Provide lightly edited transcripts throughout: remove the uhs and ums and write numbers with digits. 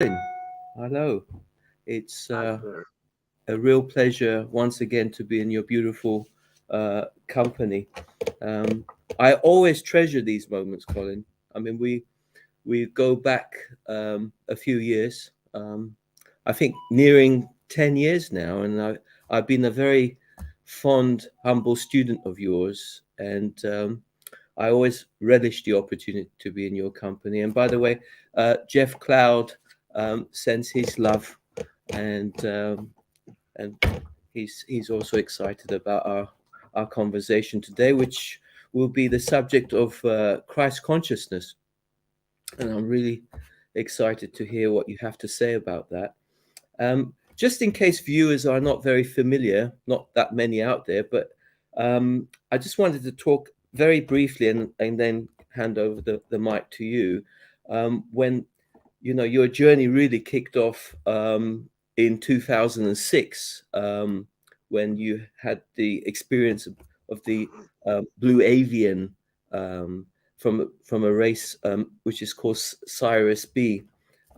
Colin, hello. It's Hi there. a real pleasure once again to be in your beautiful company. Um, I always treasure these moments, Colin. I mean, we go back a few years. I think nearing 10 years now, and I've been a very fond, humble student of yours, and I always relish the opportunity to be in your company. And by the way, Jeff Cloud sends his love, and and he's also excited about our conversation today, which will be the subject of Christ consciousness. And I'm really excited to hear what you have to say about that. Just in case viewers are not very familiar, not that many out there, but I just wanted to talk very briefly and then hand over the mic to you. When your journey really kicked off in 2006, when you had the experience of the blue avian um, from a race which is called Cyrus B,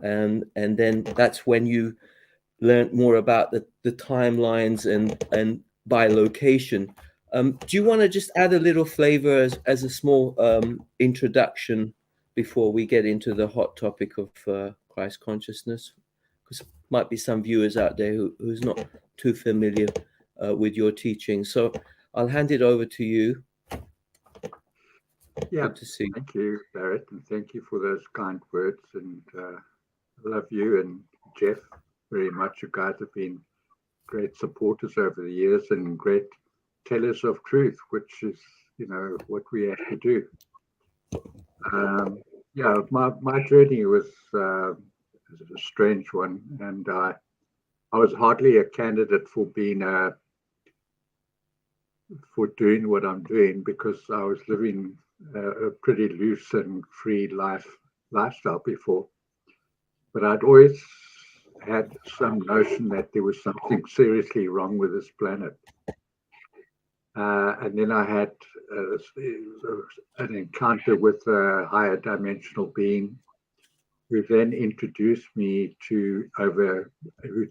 and then that's when you learned more about the timelines and by location. Do you want to just add a little flavor as a small introduction before we get into the hot topic of Christ consciousness? Because might be some viewers out there who's not too familiar with your teaching. So I'll hand it over to you. Yeah, Good to see thank you, Barrett, and thank you for those kind words. And I love you and Jeff very much. You guys have been great supporters over the years and great tellers of truth, which is, what we have to do. Um, yeah, my journey was a strange one, and I was hardly a candidate for doing what I'm doing because I was living a pretty loose and free lifestyle before. But I'd always had some notion that there was something seriously wrong with this planet. And then I had an encounter with a higher dimensional being who then introduced me who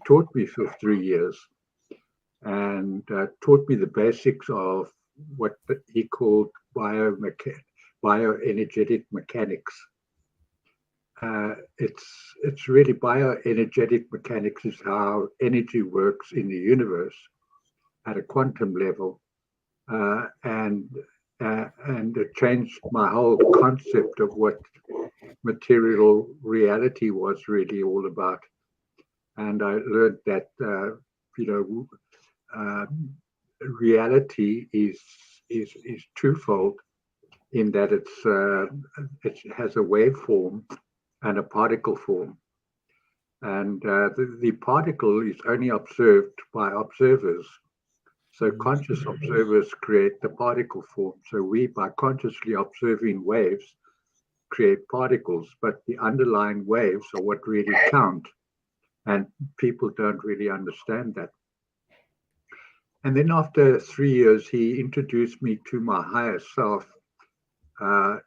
taught me for 3 years and taught me the basics of what he called bioenergetic mechanics. It's really bioenergetic mechanics is how energy works in the universe at a quantum level, and it changed my whole concept of what material reality was really all about. And I learned that you know uh, reality is twofold in that it has a waveform and a particle form. And the particle is only observed by observers. So conscious observers create the particle form. So we, by consciously observing waves, create particles, but the underlying waves are what really count. And people don't really understand that. And then after 3 years, he introduced me to my higher self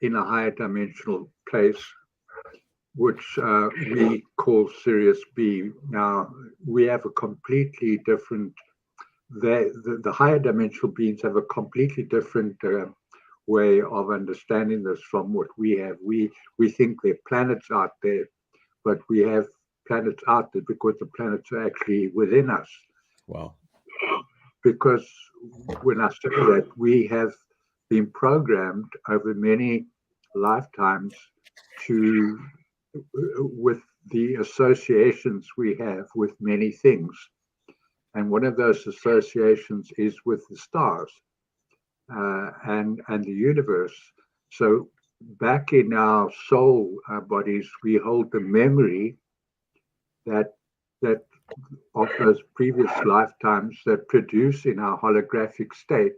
in a higher dimensional place, which we call Sirius B. Now, we have a completely different, the higher dimensional beings have a completely different way of understanding this from what we have. We think there are planets out there, but we have planets out there because the planets are actually within us. Wow. Because when I say that, we have been programmed over many lifetimes to with the associations we have with many things. And one of those associations is with the stars and the universe. So back in our soul bodies, we hold the memory that that of those previous lifetimes that produce in our holographic state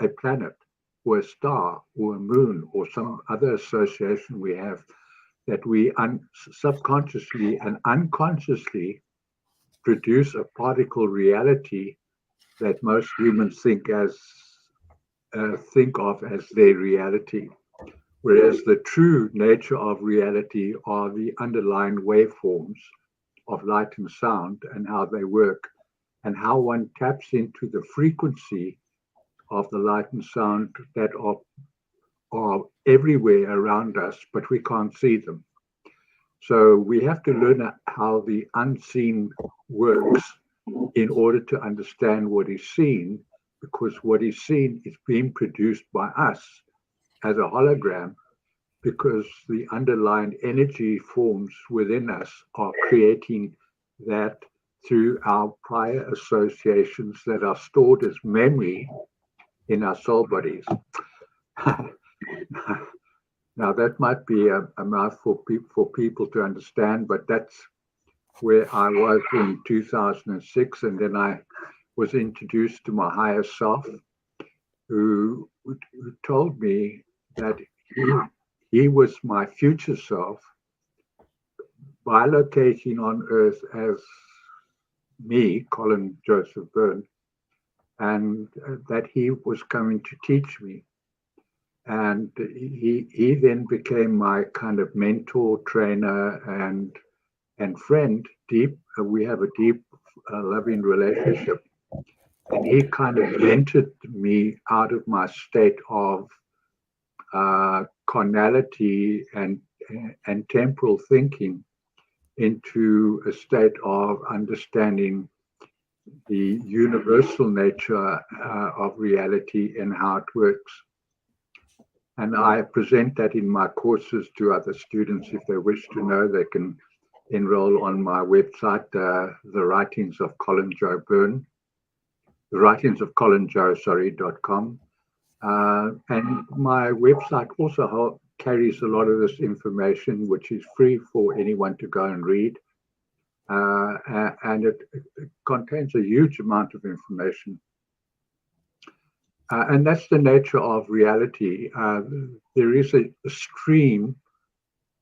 a planet or a star or a moon or some other association we have that we subconsciously and unconsciously produce a particle reality that most humans think of as their reality. whereas the true nature of reality are the underlying waveforms of light and sound and how they work, and how one taps into the frequency of the light and sound that are everywhere around us, but we can't see them. So we have to learn how the unseen works in order to understand what is seen, because what is seen is being produced by us as a hologram, because the underlying energy forms within us are creating that through our prior associations that are stored as memory in our soul bodies. Now, that might be a mouthful for people to understand, but that's where I was in 2006. And then I was introduced to my higher self, who told me that he was my future self, bilocating on Earth as me, Colin Joseph Byrne, and that he was coming to teach me. And he then became my kind of mentor, trainer, and friend. We have a deep, loving relationship. And he kind of mentored me out of my state of carnality and temporal thinking into a state of understanding the universal nature of reality and how it works. And I present that in my courses to other students. If they wish to know, they can enroll on my website, The Writings of Colin Joe Byrne, The Writings of Colin Joe, .com. And my website also carries a lot of this information, which is free for anyone to go and read. And it contains a huge amount of information. And that's the nature of reality. There is a stream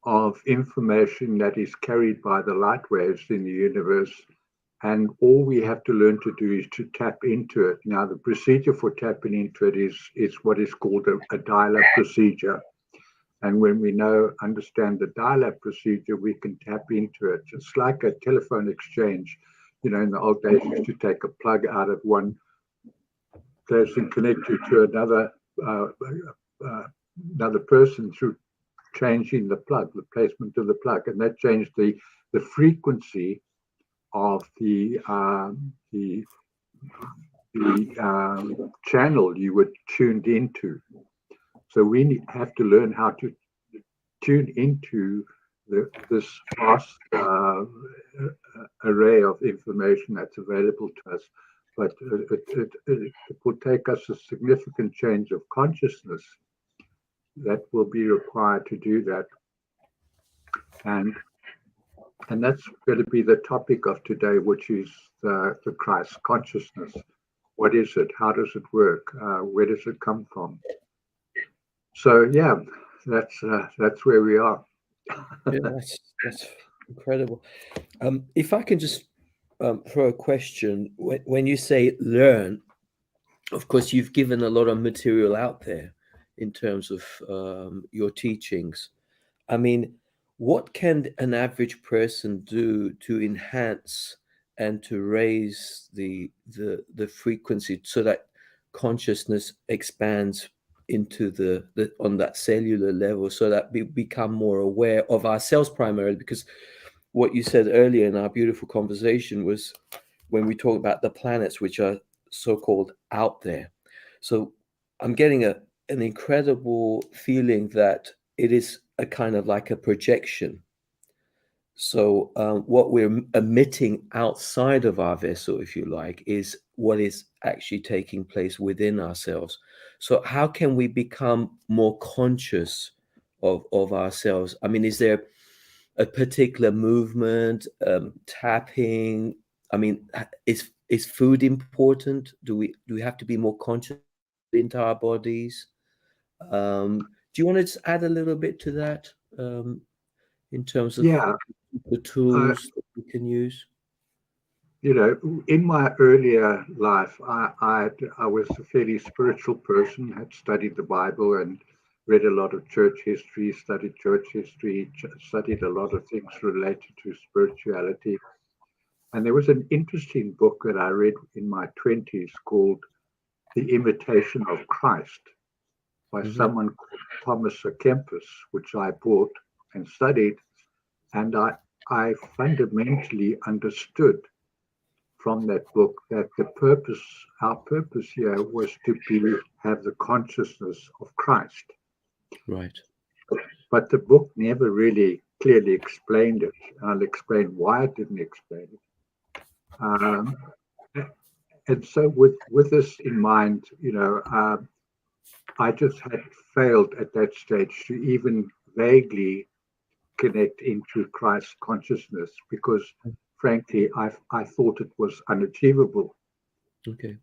of information that is carried by the light waves in the universe, and all we have to learn to do is to tap into it. Now, the procedure for tapping into it is what is called a dial-up procedure. And when we understand the dial-up procedure, we can tap into it. It's like a telephone exchange. In the old days, you used to take a plug out of one place and connect you to another person through changing the placement of the plug, and that changed the frequency of the channel you were tuned into. So we have to learn how to tune into this vast array of information that's available to us. But it will take us a significant change of consciousness that will be required to do that. And that's going to be the topic of today, which is the Christ consciousness. What is it? How does it work? Where does it come from? So yeah, that's where we are. Yeah, that's incredible. If I can just throw a question, when you say learn, of course you've given a lot of material out there in terms of your teachings. I mean, what can an average person do to enhance and to raise the frequency so that consciousness expands into the on that cellular level, so that we become more aware of ourselves primarily? Because what you said earlier in our beautiful conversation was when we talk about the planets which are so-called out there. So I'm getting an incredible feeling that it is a kind of like a projection. So what we're emitting outside of our vessel, if you like, is what is actually taking place within ourselves. So how can we become more conscious of ourselves? I mean, is there a particular movement, tapping? I mean, is food important? Do we have to be more conscious into our bodies? Do you want to just add a little bit to that in terms of the tools that we can use? In my earlier life, I was a fairly spiritual person, had studied the Bible and read a lot of church history, studied church history, studied a lot of things related to spirituality. And there was an interesting book that I read in my 20s called The Imitation of Christ by someone called Thomas A. Kempis, which I bought and studied. And I fundamentally understood from that book that our purpose here was to have the consciousness of Christ. Right. But the book never really clearly explained it. I'll explain why it didn't explain it. And so with this in mind, I just had failed at that stage to even vaguely connect into Christ's consciousness because, frankly, I thought it was unachievable. Okay.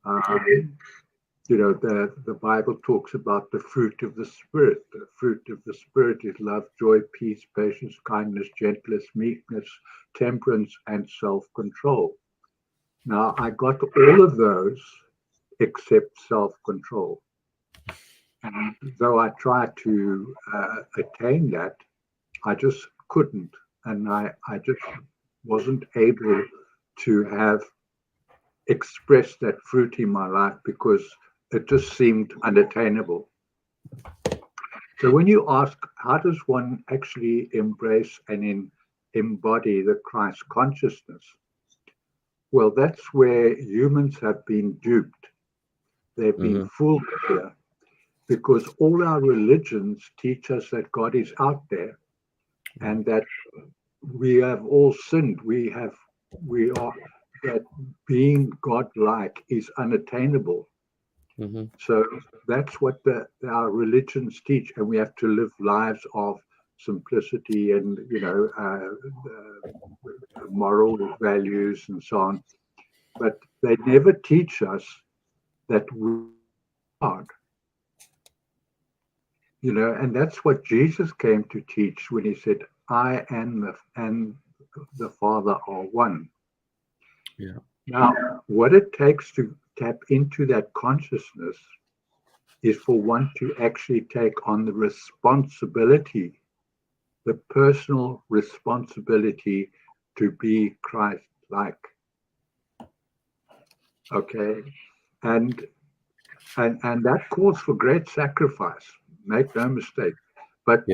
The Bible talks about the fruit of the Spirit. The fruit of the Spirit is love, joy, peace, patience, kindness, gentleness, meekness, temperance, and self-control. Now, I got all of those except self-control. And though I tried to attain that, I just couldn't. And I just wasn't able to have expressed that fruit in my life because it just seemed unattainable. So when you ask, how does one actually embrace and embody the Christ consciousness? Well, that's where humans have been duped. They've been fooled here because all our religions teach us that God is out there and that we have all sinned. We are that being God-like is unattainable. So that's what our religions teach, and we have to live lives of simplicity and moral values and so on. But they never teach us that we are God. And that's what Jesus came to teach when he said, "I and the Father are one." Yeah. Now, what it takes to tap into that consciousness is for one to actually take on the responsibility, the personal responsibility to be Christ-like. Okay, and that calls for great sacrifice. Make no mistake. But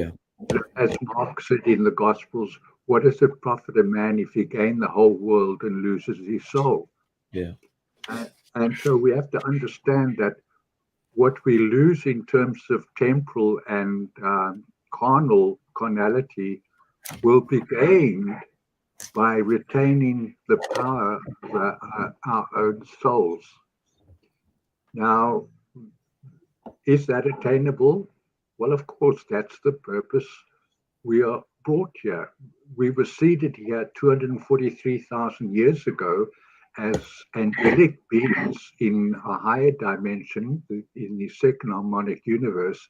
as Mark said in the Gospels, what does it profit a man if he gain the whole world and loses his soul? Yeah. And so we have to understand that what we lose in terms of temporal and carnality will be gained by retaining the power of our own souls. Now, is that attainable? Well, of course, that's the purpose we are brought here. We were seated here 243,000 years ago as angelic beings in a higher dimension, in the second harmonic universe,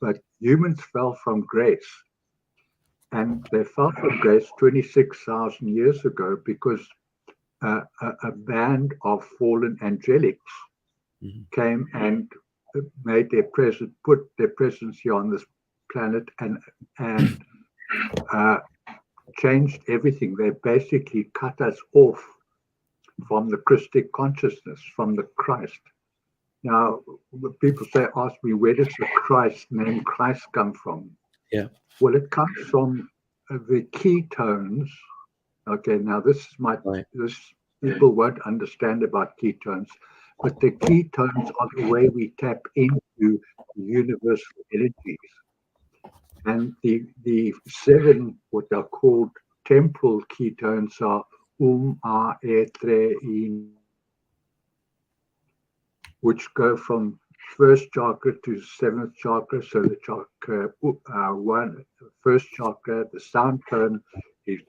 but humans fell from grace. And they fell from grace 26,000 years ago because a band of fallen angelics came and put their presence here on this planet and changed everything. They basically cut us off from the Christic consciousness, from the Christ. Now, people ask me, where does the name Christ come from? Yeah. Well, it comes from the ketones. Okay, now this people won't understand about ketones, but the ketones are the way we tap into universal energies. And the 7, what are called temporal ketones, are A, E, Tre, I, which go from first chakra to seventh chakra. So the chakra first chakra, the sound tone is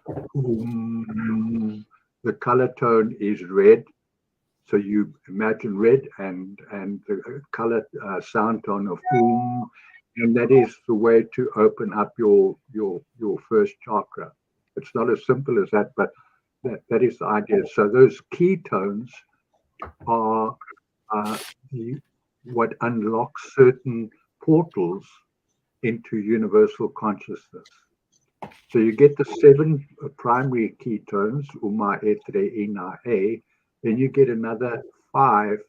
the color tone is red. So you imagine red and the color sound tone of and that is the way to open up your first chakra. It's not as simple as that, but that is the idea. So those ketones are what unlocks certain portals into universal consciousness. So you get the 7 primary ketones, uma, etre, ina, a. Then you get another 5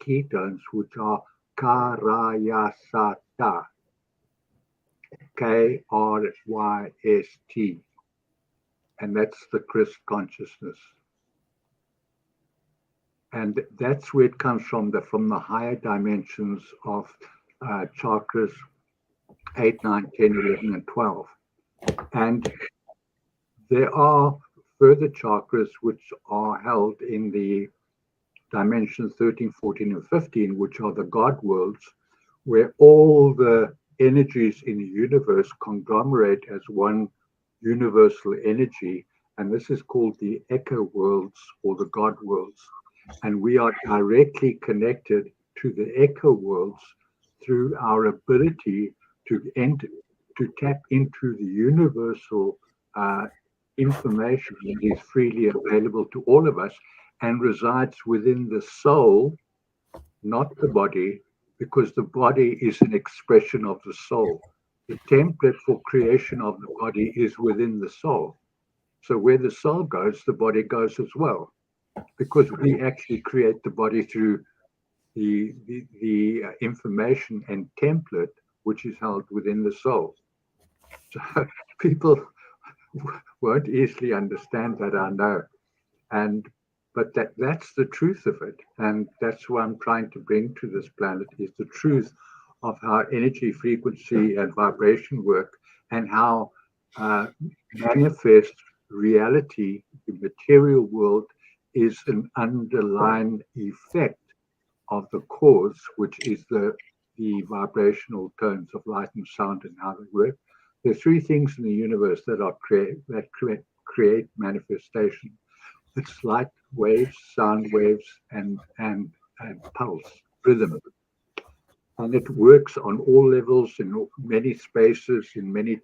ketones, which are karayasata, Kryst, and that's the Christ consciousness. And that's where it comes from the higher dimensions of chakras 8, 9, 10, 11, and 12. And there are further chakras which are held in the dimensions 13, 14, and 15, which are the God worlds, where all the energies in the universe conglomerate as one universal energy. And this is called the echo worlds or the God worlds. And we are directly connected to the echo worlds through our ability to tap into the universal information that is freely available to all of us and resides within the soul, not the body, because the body is an expression of the soul. The template for creation of the body is within the soul. So where the soul goes, the body goes as well, because we actually create the body through the information and template which is held within the soul. So people won't easily understand that, I know, but that's the truth of it, and that's what I'm trying to bring to this planet, is the truth of how energy, frequency, and vibration work, and how manifest reality, the material world, is an underlying effect of the cause, which is the vibrational tones of light and sound and how they work. There are 3 things in the universe that create manifestation. It's light waves, sound waves, and pulse, rhythm. And it works on all levels, in many spaces, in many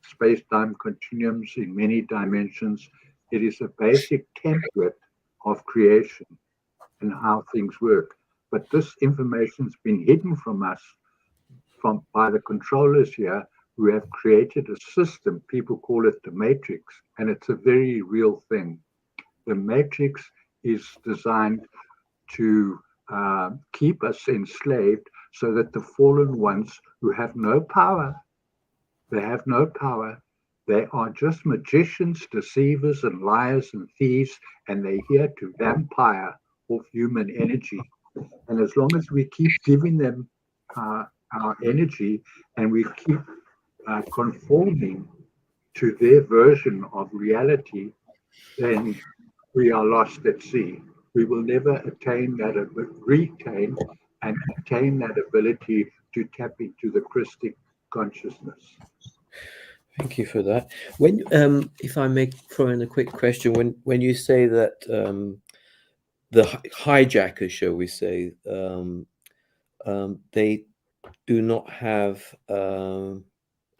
space-time continuums, in many dimensions. It is a basic template of creation and how things work. But this information's been hidden from us by the controllers here, who have created a system. People call it the matrix, and it's a very real thing. The matrix is designed to keep us enslaved so that the fallen ones who have no power, they have no power. They are just magicians, deceivers, and liars and thieves, and they're here to vampire off human energy. And as long as we keep giving them our energy and we keep conforming to their version of reality, then we are lost at sea. We will never retain and attain that ability to tap into the Christic consciousness. Thank you for that. When, if I may throw in a quick question, when you say that the hijackers, shall we say, they do not have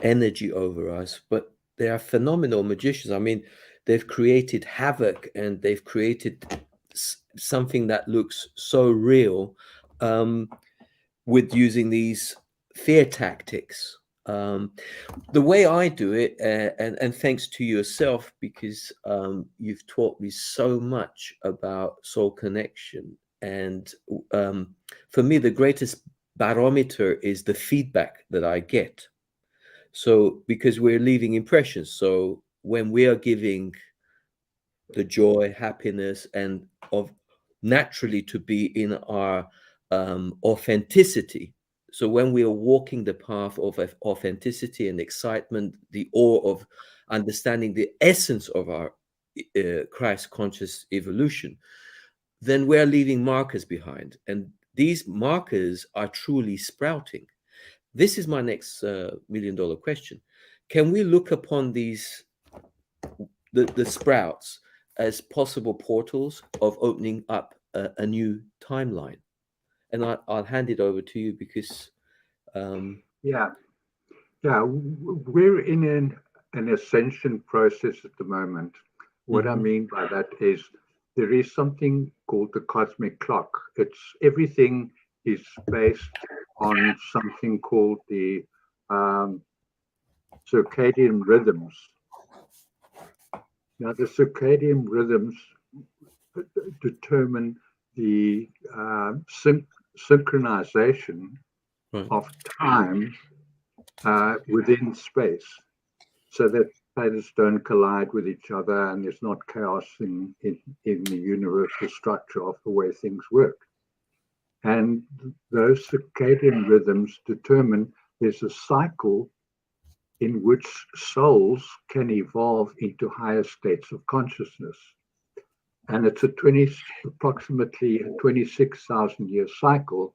energy over us, but they are phenomenal magicians. I mean, they've created havoc and they've created something that looks so real with using these fear tactics. The way I do it, and thanks to yourself, because you've taught me so much about soul connection. And for me, the greatest barometer is the feedback that I get. So, because we're leaving impressions. So when we are giving the joy, happiness, and of naturally to be in our authenticity. So when we are walking the path of authenticity and excitement, the awe of understanding the essence of our Christ conscious evolution, then we're leaving markers behind. And these markers are truly sprouting. This is my next $1 million question. Can we look upon these, the sprouts, as possible portals of opening up a new timeline? And I'll hand it over to you, because Yeah, we're in an ascension process at the moment. What I mean by that is there is something called the cosmic clock. Everything is based on something called the um, circadian rhythms. Now, the circadian rhythms determine the synchronization Right. of time within space, so that planets don't collide with each other and there's not chaos in the universal structure of the way things work. And those circadian rhythms determine there's a cycle in which souls can evolve into higher states of consciousness. And it's approximately a 26,000 year cycle.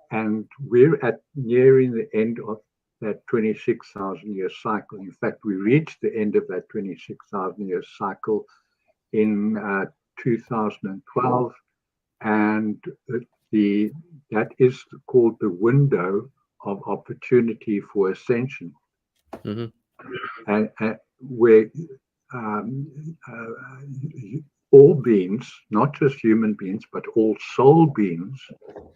And we're nearing the end of that 26,000 year cycle. In fact, we reached the end of that 26,000 year cycle in 2012. And that is called the window of opportunity for ascension. Mm-hmm. And where all beings, not just human beings, but all soul beings,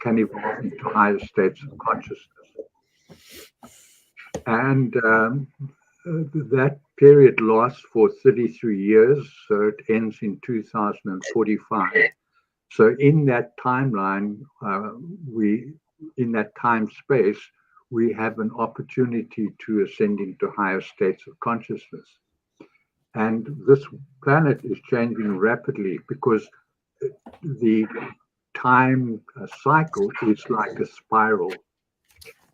can evolve into higher states of consciousness. And that period lasts for 33 years, so it ends in 2045. So in that timeline, in that time space, we have an opportunity to ascend into higher states of consciousness. And this planet is changing rapidly because the time cycle is like a spiral.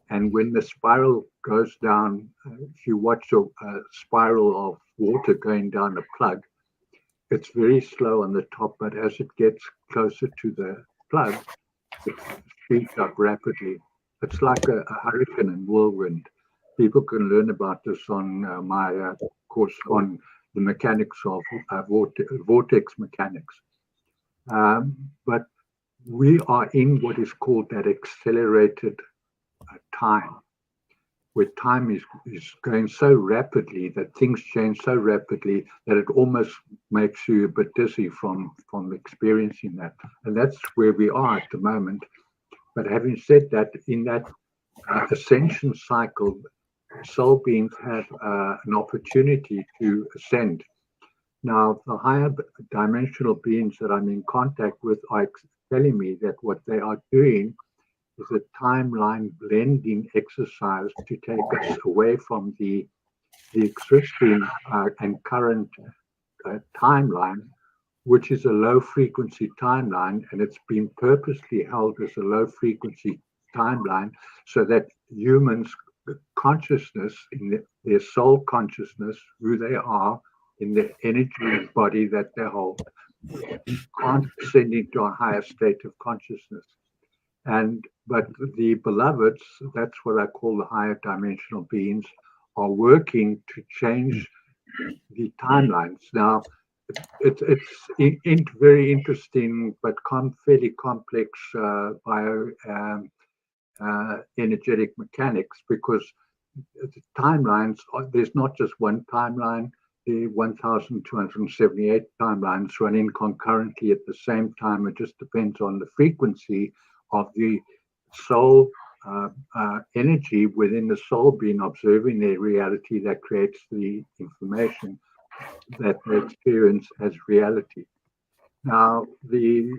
And when the spiral goes down, if you watch a spiral of water going down a plug, it's very slow on the top, but as it gets closer to the plug, it speeds up rapidly. It's like a hurricane and whirlwind. People can learn about this on my course on the mechanics of vortex mechanics. But we are in what is called that accelerated time, where time is going so rapidly, that things change so rapidly that it almost makes you a bit dizzy from experiencing that. And that's where we are at the moment. But having said that, in that ascension cycle, soul beings have an opportunity to ascend. Now, the higher dimensional beings that I'm in contact with are telling me that what they are doing is a timeline blending exercise to take us away from the existing and current timeline, which is a low frequency timeline, and it's been purposely held as a low frequency timeline so that humans' consciousness, in their soul consciousness, who they are, in the energy body that they hold, can't ascend into a higher state of consciousness. But the beloveds, that's what I call the higher dimensional beings, are working to change the timelines. Now, it's very interesting, but fairly complex energetic mechanics, because the timelines there's not just one timeline. The 1,278 timelines running concurrently at the same time. It just depends on the frequency of the soul energy within the soul being observing their reality that creates the information that they experience as reality. Now, the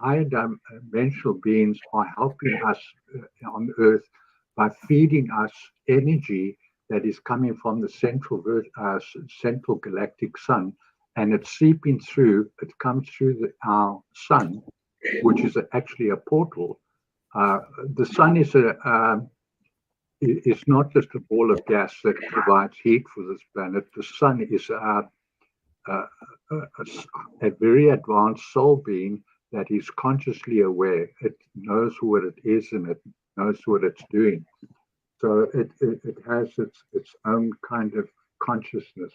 higher dimensional beings are helping us on Earth by feeding us energy that is coming from the central galactic sun, and it's seeping through. It comes through our sun, which is actually a portal. The sun is not just a ball of gas that provides heat for this planet. The sun is a very advanced soul being that is consciously aware. It knows what it is and it knows what it's doing. So it has its own kind of consciousness.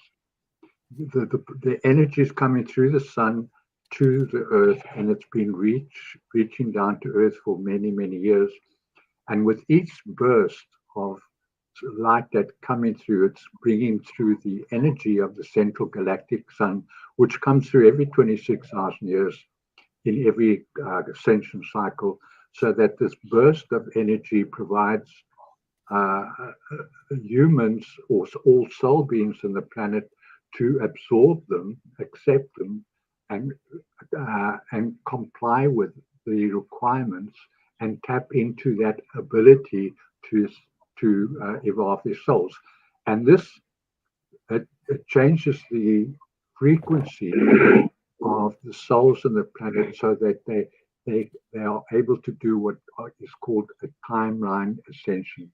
The energy is coming through the sun to the earth, and it's been reaching down to earth for many, many years. And with each burst of light that coming through, it's bringing through the energy of the central galactic sun, which comes through every 26,000 years in every ascension cycle, so that this burst of energy provides humans or all soul beings on the planet to absorb them, accept them, and comply with the requirements and tap into that ability to evolve their souls. And this it changes the frequency of the souls on the planet so that they are able to do what is called a timeline ascension.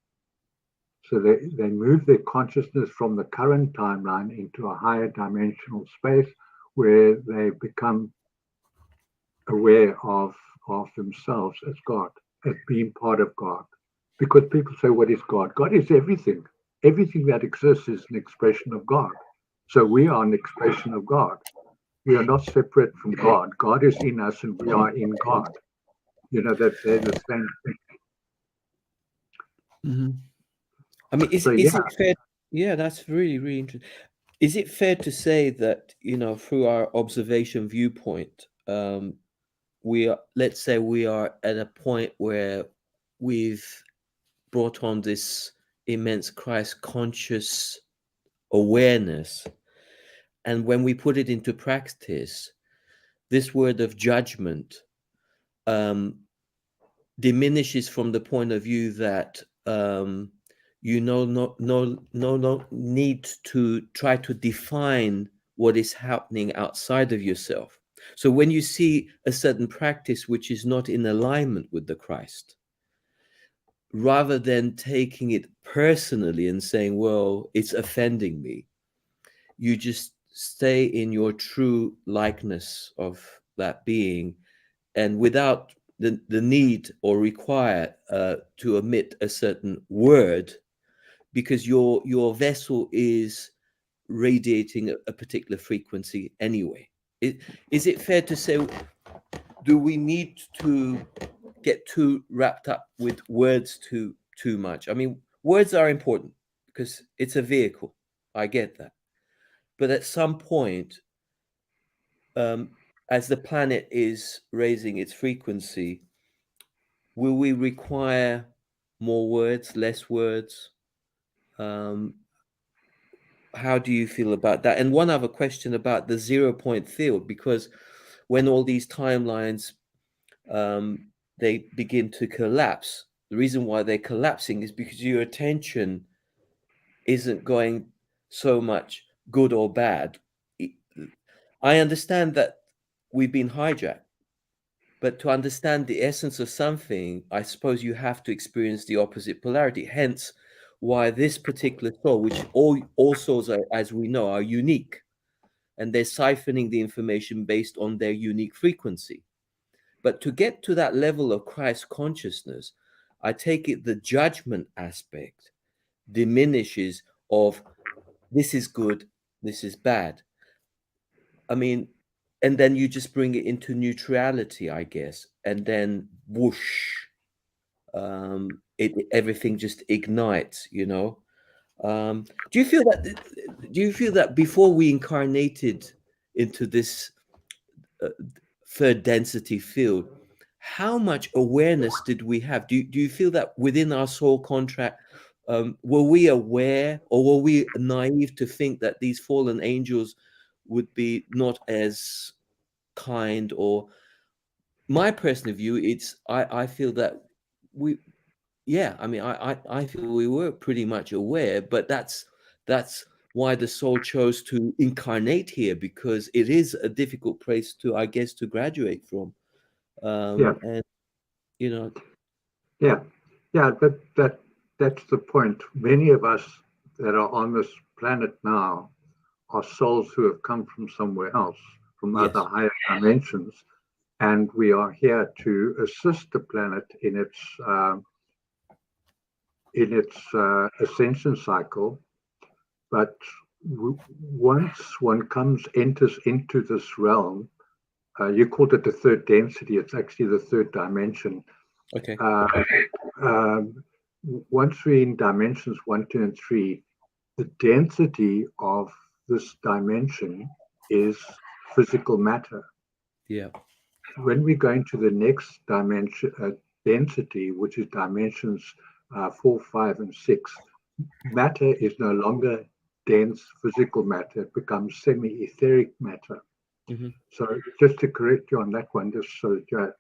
So they move their consciousness from the current timeline into a higher dimensional space where they become aware of themselves as God, as being part of God. Because people say, what is God? God is everything. Everything that exists is an expression of God. So we are an expression of God. We are not separate from God. God is in us and we are in God. You know, that they're the same thing. Mm-hmm. I mean, is it fair? Yeah, that's really, really interesting. Is it fair to say that, through our observation viewpoint, let's say we are at a point where we've brought on this immense Christ conscious awareness, and when we put it into practice, this word of judgment diminishes from the point of view that no need to try to define what is happening outside of yourself. So when you see a certain practice which is not in alignment with the Christ, rather than taking it personally and saying, well, it's offending me, you just stay in your true likeness of that being, and without the need or require to omit a certain word, because your vessel is radiating a particular frequency anyway. Is it fair to say, do we need to get too wrapped up with words too much? I mean, words are important because it's a vehicle. I get that. But at some point, as the planet is raising its frequency, will we require more words, less words? How do you feel about that? And one other question about the 0 point field, because when all these timelines they begin to collapse, the reason why they're collapsing is because your attention isn't going so much good or bad. I understand that we've been hijacked, but to understand the essence of something, I suppose you have to experience the opposite polarity. Hence, why this particular soul, which all souls, are, as we know, are unique, and they're siphoning the information based on their unique frequency. But to get to that level of Christ consciousness, I take it the judgment aspect diminishes of this is good, this is bad. I mean, and then you just bring it into neutrality, I guess, and then whoosh, everything just ignites. Do you feel that? Do you feel that before we incarnated into this third density field, how much awareness did we have? Do you feel that within our soul contract, were we aware, or were we naive to think that these fallen angels would be not as kind? Or my personal view, I feel that we, yeah, I mean, I feel we were pretty much aware, but that's why the soul chose to incarnate here, because it is a difficult place to, I guess, to graduate from. And yeah, that's the point. Many of us that are on this planet now are souls who have come from somewhere else, from yes, other higher dimensions, and we are here to assist the planet in its ascension cycle. But once one enters into this realm, you called it the third density. It's actually the third dimension. okay, Once we're in dimensions 1, 2, and 3, the density of this dimension is physical matter. yeah, When we go into the next dimension, density, which is dimensions 4, 5, and 6. Matter is no longer dense physical matter, it becomes semi-etheric matter. Hmm. So just to correct you on that one, just so that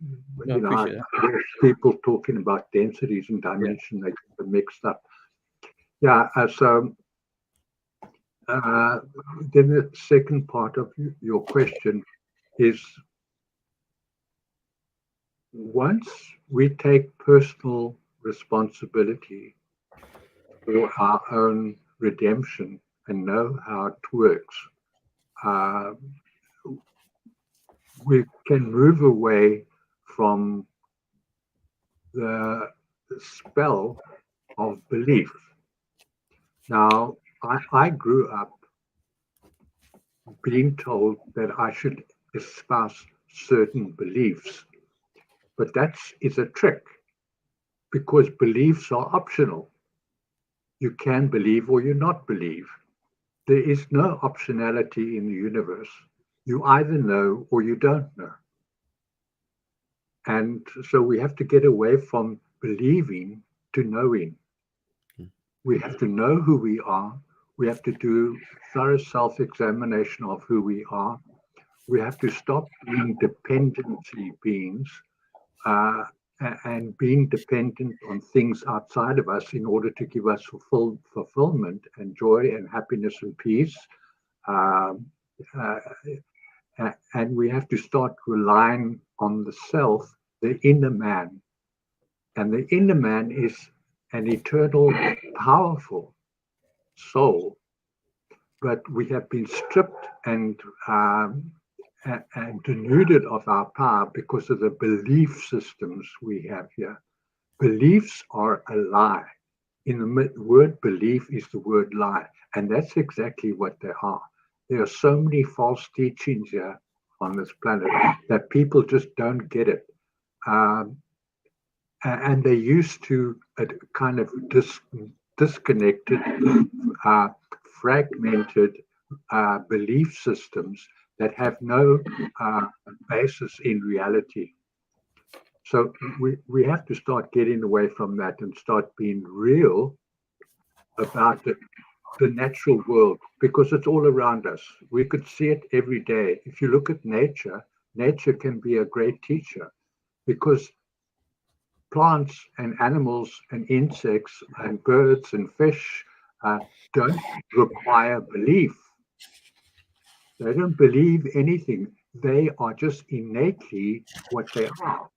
No, I appreciate that. there's people talking about densities and Yeah. dimension, they get them mixed up. Yeah, then the second part of your question is, once we take personal responsibility for our own redemption and know how it works, uh, we can move away from the spell of belief. Now, I grew up being told that I should espouse certain beliefs, but that is a trick because beliefs are optional. You can believe or you not believe. There is no optionality in the universe. You either know or you don't know. And so we have to get away from believing to knowing. We have to know who we are. We have to do thorough self examination of who we are. We have to stop being dependency beings uh, and being dependent on things outside of us in order to give us fulfillment and joy and happiness and peace. Um, uh, and we have to start relying on the self, the inner man. And the inner man is an eternal, powerful soul, but we have been stripped and denuded of our power because of the belief systems we have here. Beliefs are a lie. In the word belief is the word lie, and that's exactly what they are. There are so many false teachings here on this planet that people just don't get it. Um, and they used to a kind of disconnected, uh, fragmented belief systems that have no uh, basis in reality. So we have to start getting away from that and start being real about the natural world because it's all around us. We could see it every day. If you look at nature, nature can be a great teacher because plants and animals and insects and birds and fish uh, don't require belief. They don't believe anything. They are just innately what they are.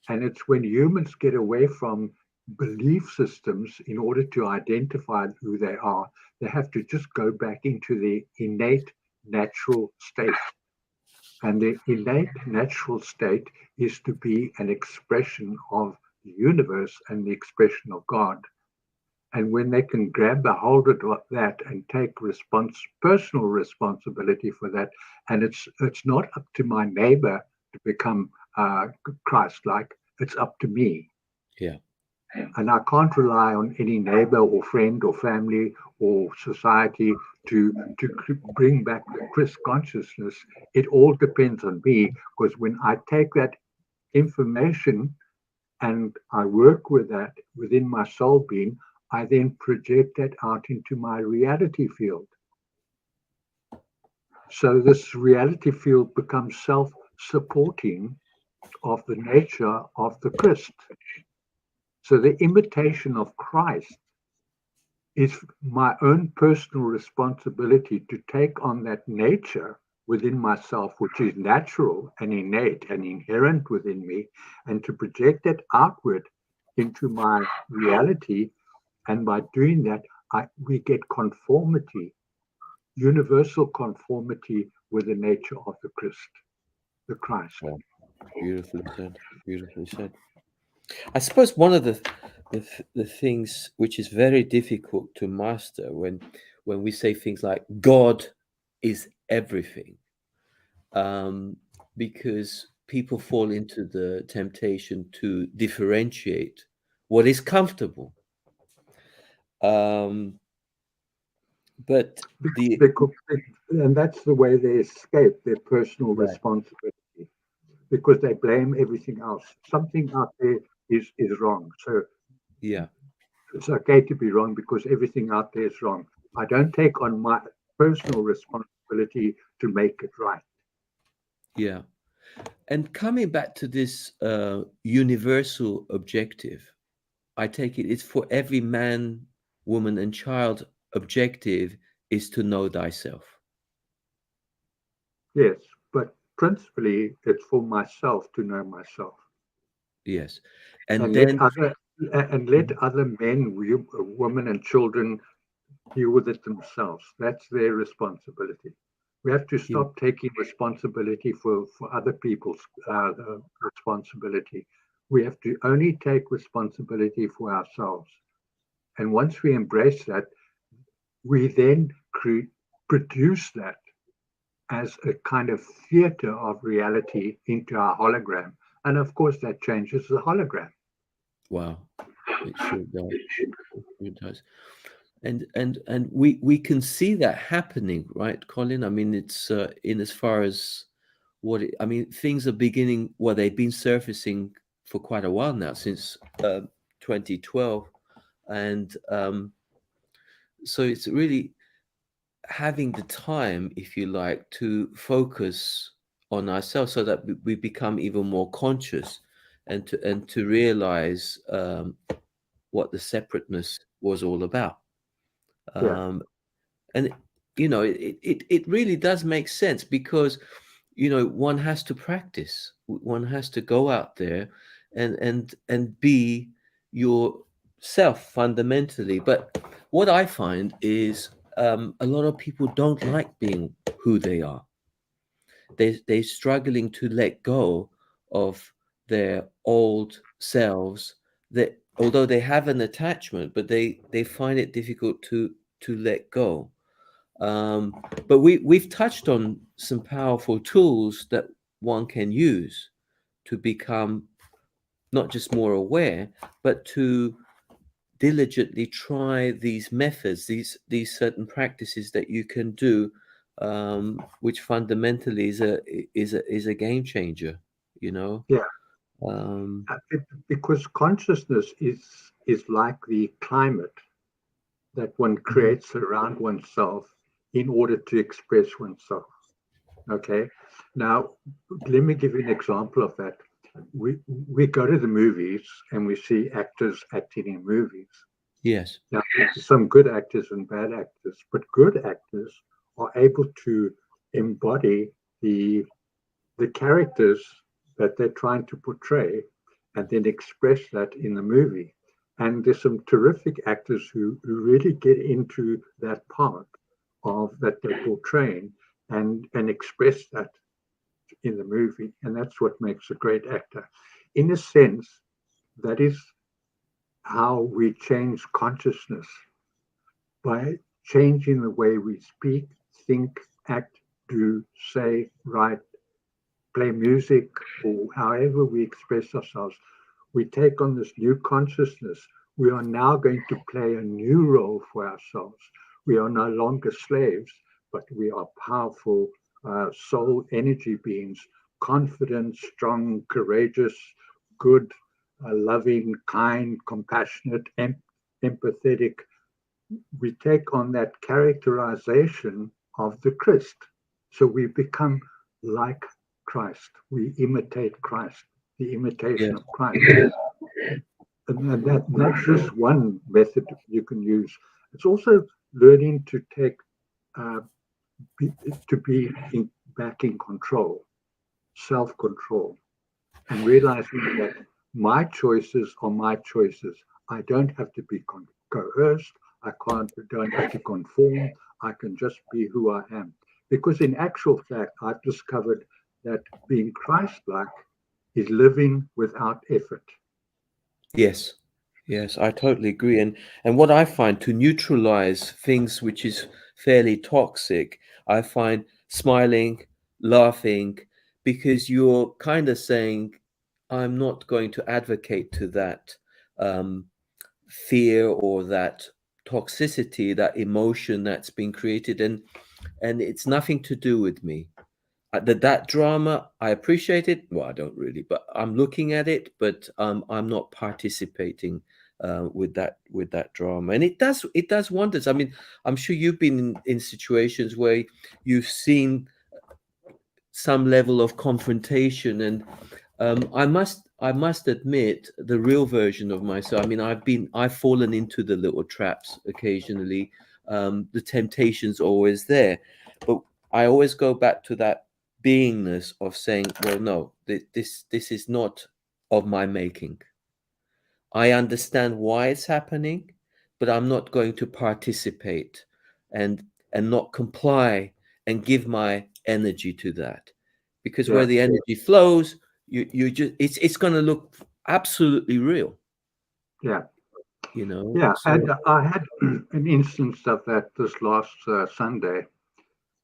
And it's when humans get away from belief systems in order to identify who they have to just go back into the innate natural state. And the innate natural state is to be an expression of the universe and the expression of God. And when they can grab a hold of that and take personal responsibility for that, and it's not up to my neighbor to become Christ-like, it's up to me. Yeah. And I can't rely on any neighbor or friend or family or society to bring back the Christ consciousness. It all depends on me because when I take that information and I work with that within my soul being, I then project that out into my reality field. So this reality field becomes self-supporting of the nature of the Christ. So the imitation of Christ is my own personal responsibility to take on that nature within myself, which is natural and innate and inherent within me, and to project that outward into my reality. And by doing that, we get conformity, universal conformity with the nature of the Christ. Well, beautifully said. Beautifully said. I suppose one of the things which is very difficult to master when we say things like God is everything, um, because people fall into the temptation to differentiate what is comfortable. Um, but the Because, and that's the way they escape their personal Right. responsibility because they blame everything else. Something out there is wrong. So Yeah, It's okay to be wrong because everything out there is wrong. I don't take on my personal responsibility to make it right. Yeah. And coming back to this universal objective, I take it it's for every man, woman, and child. Objective is to know thyself. Yes, but principally, it's for myself to know myself Yes. And and let then, other and let other men, women, and children deal with it themselves. That's their responsibility. We have to yeah, stop taking responsibility for other people's responsibility. We have to only take responsibility for ourselves. And once we embrace that, we then produce that as a kind of theater of reality into our hologram. And of course, that changes the hologram. wow, it sure does. It sure does. And we can see that happening, right, Colin? I mean, it's in as far as I mean, things are beginning. Well, they've been surfacing for quite a while now, since 2012, and so it's really having the time, if you like, to focus on ourselves, so that we become even more conscious, and to realize what the separateness was all about. Yeah, Um, and it really does make sense, because one has to practice, one has to go out there and be yourself fundamentally. But what I find is, a lot of people don't like being who they are. They're struggling to let go of their old selves, that although they have an attachment, but they find it difficult to let go. But we've touched on some powerful tools that one can use to become not just more aware, but to diligently try these methods, these certain practices that you can do, which fundamentally is a game changer. You know. yeah. Um, Because consciousness is like the climate that one mhm. creates around oneself in order to express oneself. Okay. Now, let me give you an example of that. We go to the movies and we see actors acting in movies. Yes. Now, some good actors and bad actors, but good actors are able to embody the characters that they're trying to portray and then express that in the movie. And there's some terrific actors who really get into that part of that they're portraying and express that in the movie. And that's what makes a great actor. In a sense, that is how we change consciousness by changing the way we speak, think, act, do, say, write, play music, or however we express ourselves. We take on this new consciousness. We are now going to play a new role for ourselves. We are no longer slaves, but we are powerful soul energy beings, confident, strong, courageous, good, loving, kind, compassionate, empathetic. We take on that characterization of the Christ. So we become like Christ. We imitate Christ, the imitation Yes. of Christ. And that's just one method you can use. It's also learning to take uh, be, to be back in control, self-control, and realizing that my choices are my choices. I don't have to be coerced. Don't have to conform. I can just be who I am. Because in actual fact, I've discovered that being Christ-like is living without effort. Yes, yes, I totally agree. And what I find, to neutralize things which is fairly toxic, I find smiling, laughing, because you're kind of saying, I'm not going to advocate to that um, fear or that toxicity, that emotion that's been created, and it's nothing to do with me. That drama, I appreciate it. Well, I don't really, but I'm looking at it, but I'm not participating with that drama, and it does wonders. I mean, I'm sure you've been in situations where you've seen some level of confrontation, and I must admit, the real version of myself. I mean, I've fallen into the little traps occasionally. The temptation's always there, but I always go back to that beingness of saying, well, no, this is not of my making. I understand why it's happening, but I'm not going to participate and not comply and give my energy to that. Because where Yeah, the energy flows, you just it's going to look absolutely real, yeah, you know. yeah. So And I had an instance of that this last Sunday,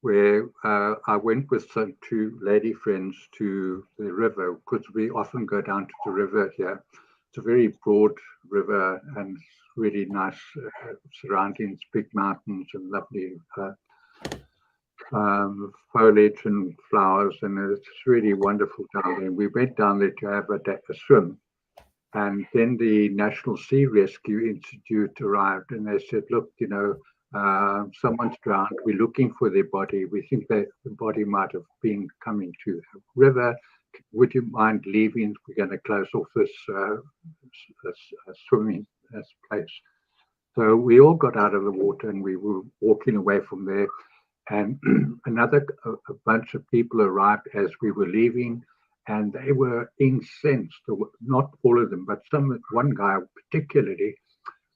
where I went with some two lady friends to the river because we often go down to the river here. It's a very broad river and really nice surroundings, big mountains and lovely foliage and flowers, and it's really wonderful down there. We went down there to have a swim, and then the National Sea Rescue Institute arrived, and they said, "Look, someone's drowned. We're looking for their body. We think that the body might have been coming to the river. Would you mind leaving? We're going to close off this swimming this place." So we all got out of the water and we were walking away from there. And a bunch of people arrived as we were leaving, and they were incensed. Not all of them, but one guy particularly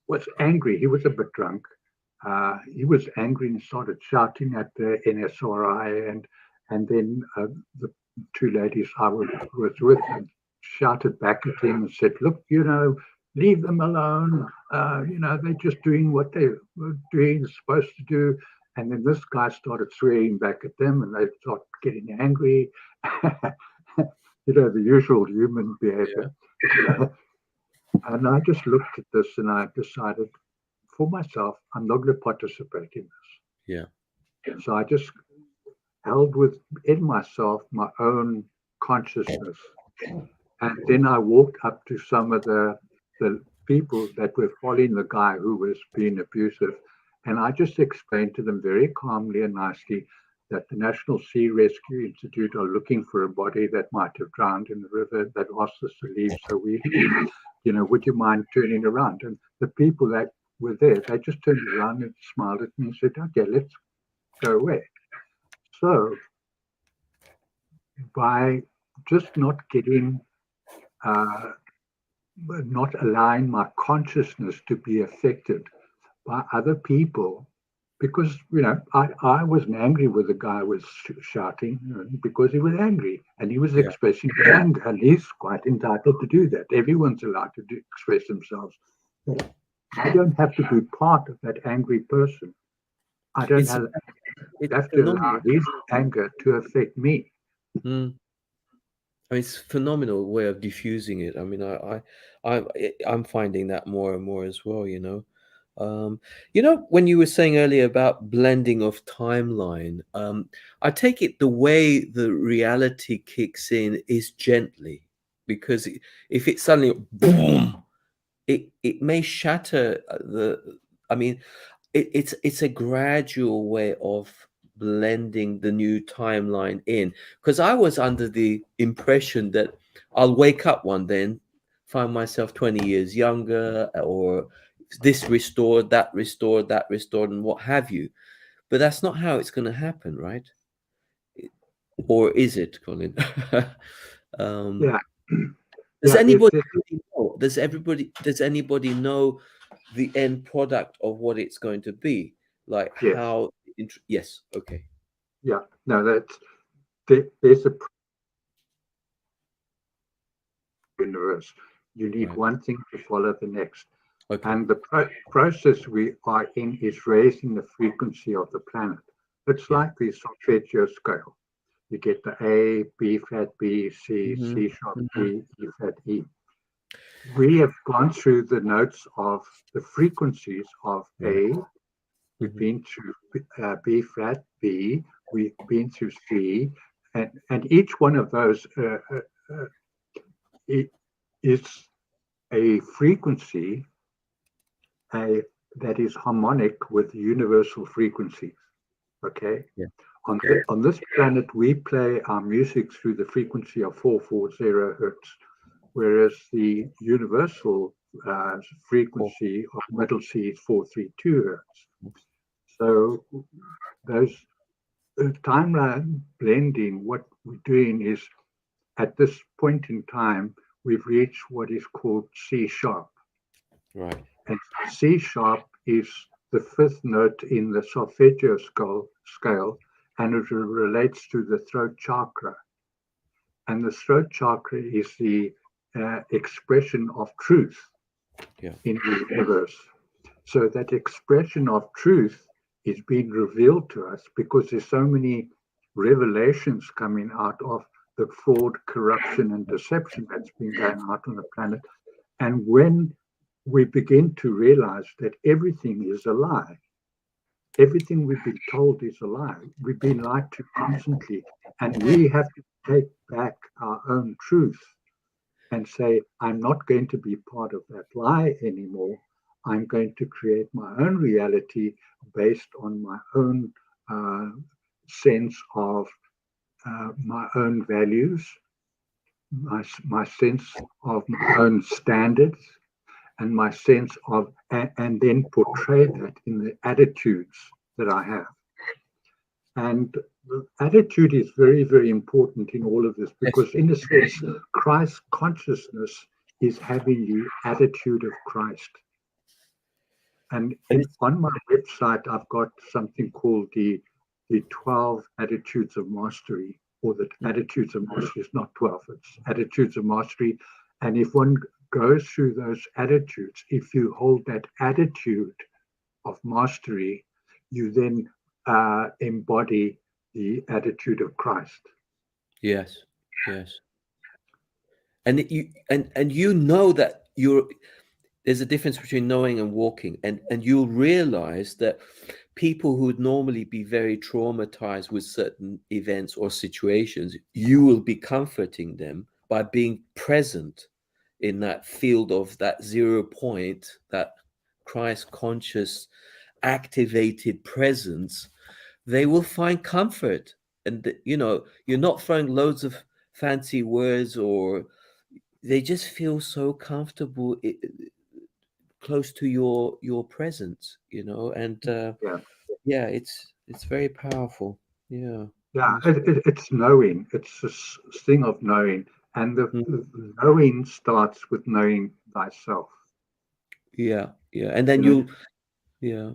was angry. He was a bit drunk. He was angry and started shouting at the NSRI, and then the two ladies I was with him shouted back at him and said, "Look, leave them alone. They're just doing what they were doing, supposed to do." And then this guy started swearing back at them, and they started getting angry. The usual human behavior. yeah, And I just looked at this and I decided for myself, I'm not going to participate in yeah, this. So I just held within myself my own consciousness. And then I walked up to some of the people that were following the guy who was being abusive. And I just explained to them very calmly and nicely that the National Sea Rescue Institute are looking for a body that might have drowned in the river, that asked us to leave. So we leave. Would you mind turning around? And the people that were there, they just turned around and smiled at me and said, "Okay, let's go away." So by just uh, not allowing my consciousness to be affected by other people, because I wasn't angry with the guy who was shouting, because he was angry and he was yeah. expressing his anger, and he's quite entitled to do that. Everyone's allowed to express themselves. But I don't have to be part of that angry person. I don't It's have, it's have to allow phenomenal. his anger to affect me. Mm. I mean, it's a phenomenal way of diffusing it. I mean, I'm finding that more and more as well. When you were saying earlier about blending of timeline, I take it the way the reality kicks in is gently, because if it suddenly boom, it may shatter the. I mean, it's a gradual way of blending the new timeline in, because I was under the impression that I'll wake up one day and find myself 20 years younger, or this restored, that restored, that restored, and what have you. But that's not how it's going to happen, right? Or is it, Colin? um Yeah, does yeah. anybody really know? Does anybody know the end product of what it's going to be? Like Yes, how yes, okay. yeah. No, there's a universe. You need Right. one thing to follow the next. Okay. And the process we are in is raising the frequency of the planet. It's Yeah. like the solfeggio scale. You get the A, B flat B, C, Hmm. C sharp Hmm. E, E flat E. We have gone through the notes of the frequencies of Right. A. We've Hmm. been through B flat B. We've been through C, and each one of those it is a frequency that is harmonic with universal frequencies. Okay. Yeah. On, Yeah. on this planet, we play our music through the frequency of 440 hertz, whereas the universal frequency of middle C is 432 hertz. So those timeline blending, what we're doing is at this point in time, we've reached what is called C sharp. Right. And C sharp is the fifth note in the solfeggio scale, and it relates to the throat chakra. And the throat chakra is the expression of truth in the universe. So that expression of truth is being revealed to us because there's so many revelations coming out of the fraud, corruption, and deception that's been going out on the planet. And when we begin to realize that everything is a lie, everything we've been told is a lie, we've been lied to constantly, and we have to take back our own truth and say, I'm not going to be part of that lie anymore. I'm going to create my own reality based on my own sense of my own values, my sense of my own standards, and my sense of, and then portray that in the attitudes that I have. And attitude is very, very important in all of this because, in a sense, Christ consciousness is having the attitude of Christ. And on my website, I've got something called the 12 Attitudes of Mastery, or the Attitudes of Mastery. It's not 12, it's Attitudes of Mastery. And if one goes through those attitudes, if you hold that attitude of mastery, you then embody the attitude of Christ. Yes. Yes. And you know that there's a difference between knowing and walking, and you'll realize that people who would normally be very traumatized with certain events or situations, you will be comforting them by being present in that field of that 0 point, that Christ conscious activated presence. They will find comfort, and you're not throwing loads of fancy words, or they just feel so comfortable close to your presence, and yeah, it's very powerful. Yeah. It's knowing. It's this thing of knowing, and the knowing starts with knowing thyself. Yeah. And then yeah.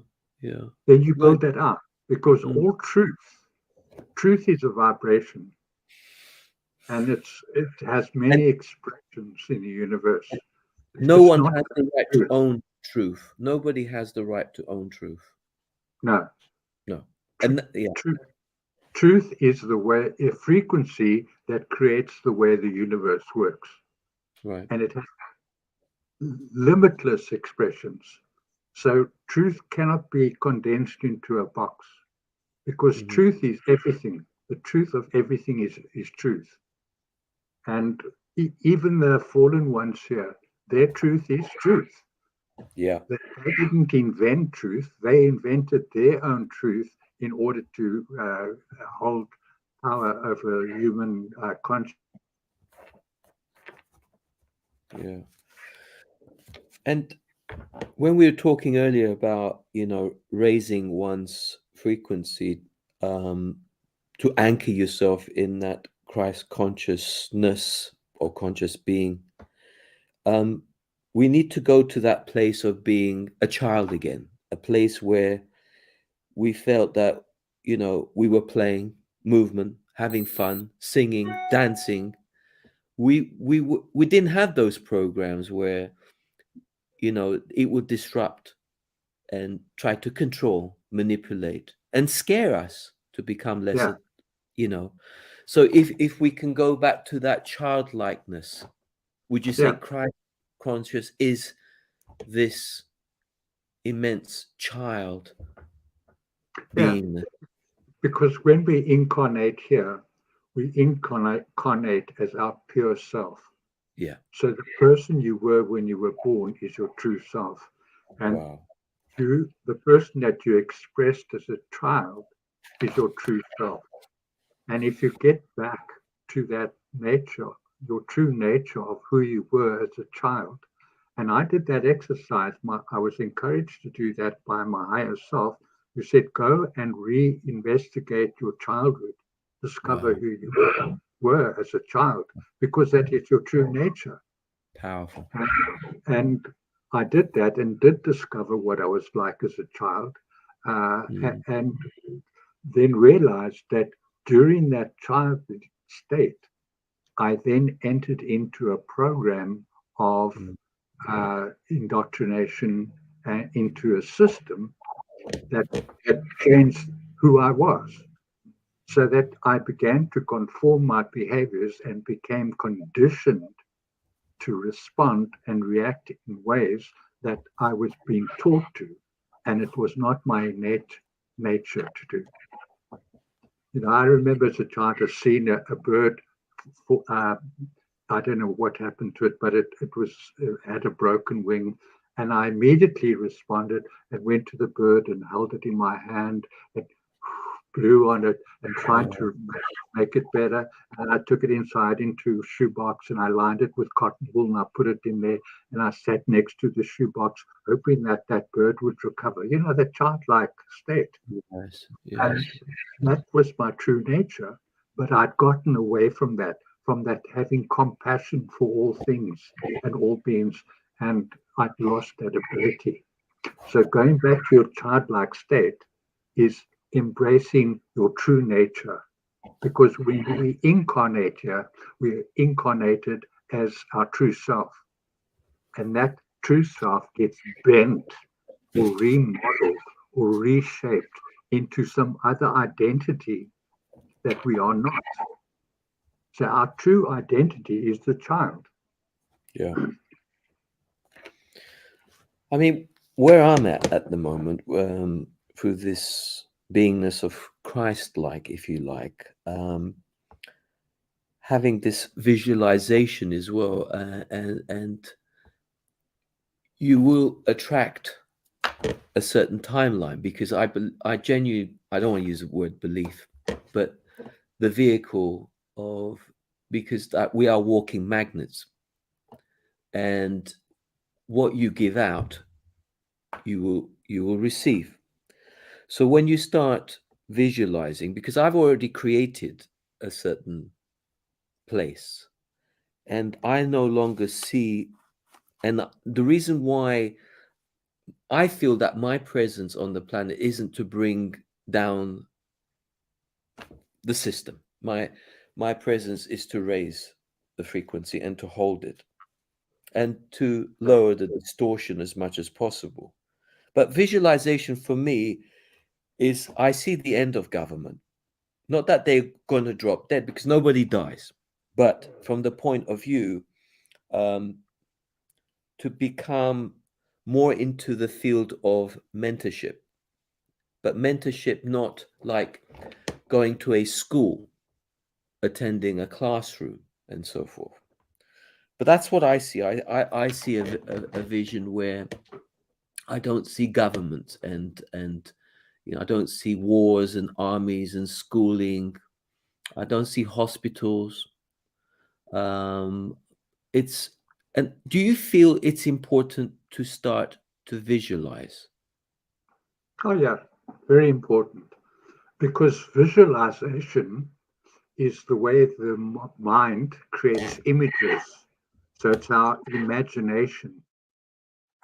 Then you build that up, because all truth is a vibration, and it has many expressions in the universe. No It's one not has the right to own truth. Nobody has the right to own truth. No. And truth is the way, a frequency that creates the way the universe works. Right. And it has limitless expressions. So truth cannot be condensed into a box, because truth is everything. The truth of everything is truth. And even the fallen ones here, their truth is truth. Yeah. They didn't invent truth. They invented their own truth in order to hold power over human consciousness. Yeah. And when we were talking earlier about, raising one's frequency, to anchor yourself in that Christ consciousness or conscious being, we need to go to that place of being a child again, a place where we felt that, we were playing, movement, having fun, singing, dancing. We didn't have those programs where, it would disrupt and try to control, manipulate, and scare us to become lesser, So if we can go back to that childlikeness, would you say Christ conscious is this immense child being? Because when we incarnate here, we incarnate as our pure self. Yeah. So the person you were when you were born is your true self. And the person that you expressed as a child is your true self. And if you get back to that nature, your true nature of who you were as a child, and I did that exercise, I was encouraged to do that by my higher self, who said, go and re-investigate your childhood, discover Wow. who you were as a child, because that is your true nature. Powerful. And I did that and did discover what I was like as a child, and then realized that during that childhood state, I then entered into a program of Mm. indoctrination into a system that had changed who I was, so that I began to conform my behaviors and became conditioned to respond and react in ways that I was being taught to, and it was not my innate nature to do. I remember as a child seeing a bird. For, I don't know what happened to it, but it was had a broken wing, and I immediately responded and went to the bird and held it in my hand and blew on it and tried to make it better. And I took it inside into a shoebox and I lined it with cotton wool and I put it in there and I sat next to the shoebox, hoping that that bird would recover. The childlike state. Yes. And Yes. that was my true nature. But I'd gotten away from that having compassion for all things and all beings, and I'd lost that ability. So going back to your childlike state is embracing your true nature, because when we incarnate here, we're incarnated as our true self, and that true self gets bent or remodeled or reshaped into some other identity that we are not. So our true identity is the child. Yeah. I mean, where I'm at the moment, through this beingness of Christ-like, if you like, having this visualization as well, and you will attract a certain timeline, because I genuinely, I don't want to use the word belief, but the vehicle of, because that we are walking magnets, and what you give out, you will receive. So when you start visualizing, because I've already created a certain place, and I no longer see, and the reason why I feel that my presence on the planet isn't to bring down the system. My presence is to raise the frequency and to hold it and to lower the distortion as much as possible. But visualization for me is, I see the end of government. Not that they're going to drop dead, because nobody dies, but from the point of view, um, to become more into the field of mentorship, but mentorship not like going to a school, attending a classroom, and so forth. But that's what I see. I see a vision where I don't see governments, and I don't see wars and armies and schooling. I don't see hospitals. Um, it's and do you feel it's important to start to visualize? Oh, yeah, very important. Because visualization is the way the mind creates images. So it's our imagination.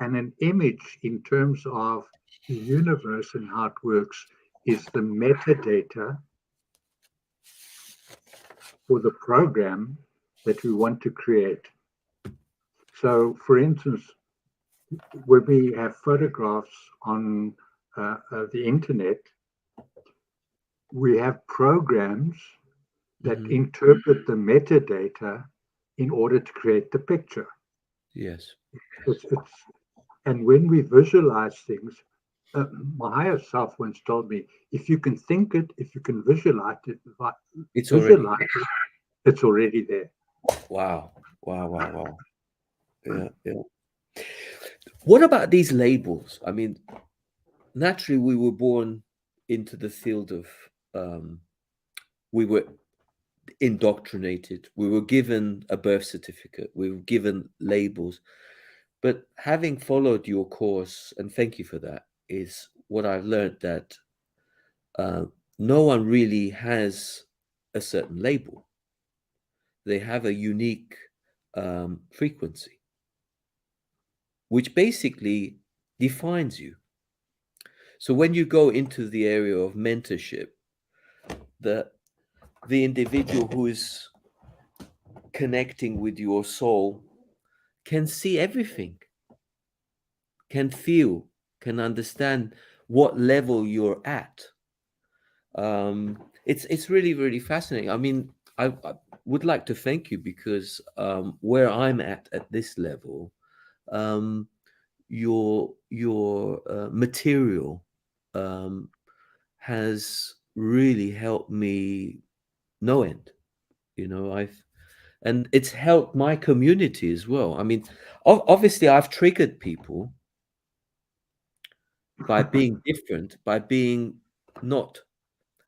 And an image, in terms of the universe and how it works, is the metadata for the program that we want to create. So, for instance, when we have photographs on the internet, we have programs that interpret the metadata in order to create the picture. Yes, It's and when we visualize things, my higher self once told me, if you can think it, if you can it's already. visualize it, it's already there. Wow, wow, wow, wow. Yeah, yeah. What about these labels? I mean, naturally we were born into the field of, we were indoctrinated, we were given a birth certificate, we were given labels. But having followed your course, and thank you for that, is what I've learned, that no one really has a certain label. They have a unique frequency, which basically defines you. So when you go into the area of mentorship, the individual who is connecting with your soul can see everything, can feel, can understand what level you're at. It's really, really fascinating. I mean, I would like to thank you, because where I'm at this level, your material has really helped me no end. You know, and it's helped my community as well. I mean, obviously, I've triggered people by being different, by being not.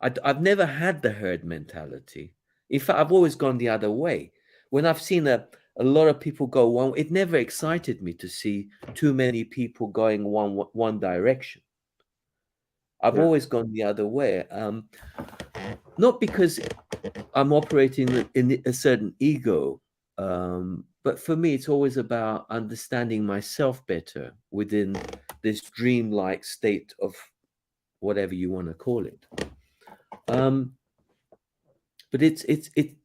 I've never had the herd mentality. In fact, I've always gone the other way. When I've seen a lot of people go one, it never excited me to see too many people going one direction. I've Yeah. always gone the other way. Not because I'm operating in a certain ego, but for me, it's always about understanding myself better within this dreamlike state of whatever you want to call it. But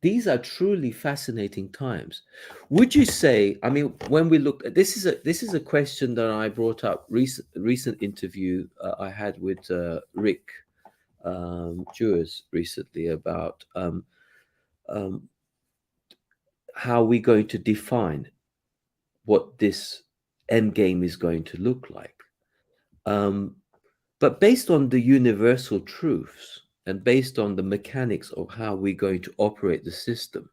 these are truly fascinating times. Would you say? I mean, when we look at this is a question that I brought up recent interview I had with Rick Jewers recently about how we're going to define what this end game is going to look like. But based on the universal truths and based on the mechanics of how we're going to operate the system,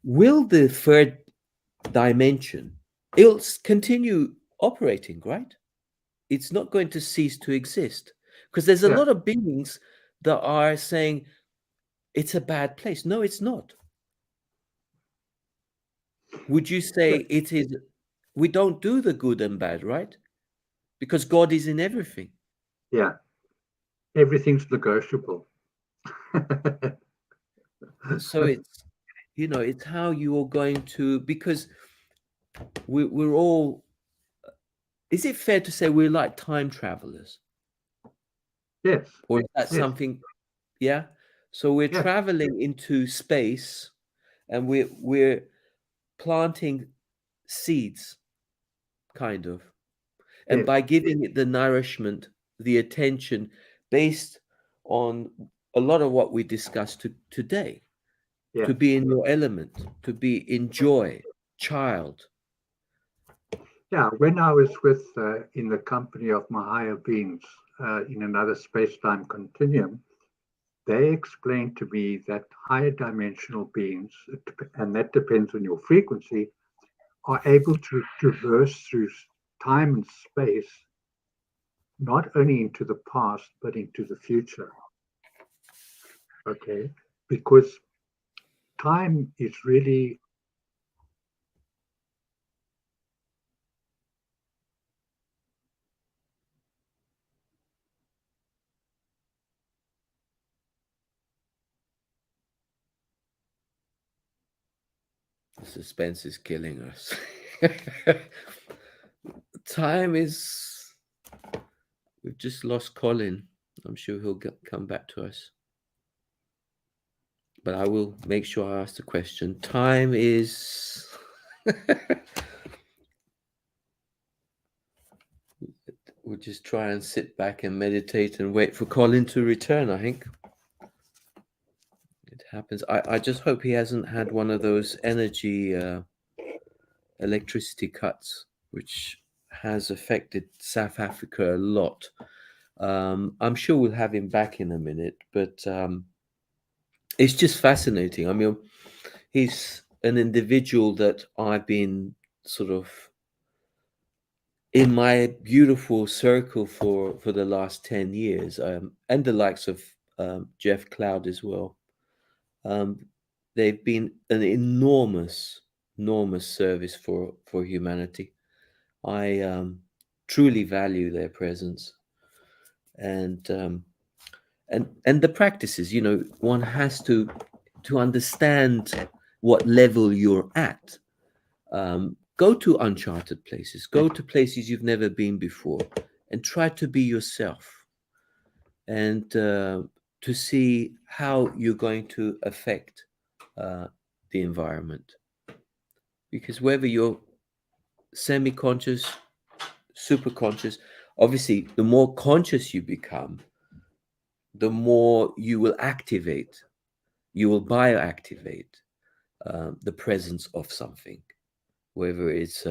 will the third dimension, it'll continue operating, right? It's not going to cease to exist, because there's a Yeah. lot of beings that are saying it's a bad place. No, it's not. Would you say it is? We don't do the good and bad, right? Because God is in everything. Yeah. Everything's negotiable. So it's, it's how you are going to, because we're all, is it fair to say we're like time travelers? Yes. Or is that Yes. something? Yeah. So we're Yes. traveling into space, and we're planting seeds, kind of. And Yes. by giving it the nourishment, the attention, based on a lot of what we discussed today, Yeah. to be in your element, to be in joy, child. Yeah. When I was in the company of my higher beings in another space-time continuum, they explained to me that higher dimensional beings, and that depends on your frequency, are able to traverse through time and space, not only into the past, but into the future. Okay. Because time is really, The suspense is killing us. Time is. We've just lost Colin. I'm sure he'll come back to us. But I will make sure I ask the question. Time is. We'll just try and sit back and meditate and wait for Colin to return, I think. It happens. I just hope he hasn't had one of those energy electricity cuts, which has affected South Africa a lot. I'm sure we'll have him back in a minute, but it's just fascinating. I mean, he's an individual that I've been sort of in my beautiful circle for the last 10 years, and the likes of Jeff Cloud as well, um, they've been an enormous service for humanity. I truly value their presence, and and the practices. You know, one has to understand what level you're at. Go to uncharted places, go to places you've never been before, and try to be yourself, and to see how you're going to affect uh, the environment. Because whether you're semi conscious, super conscious, obviously, the more conscious you become, the more you will activate, you will bioactivate the presence of something, whether it's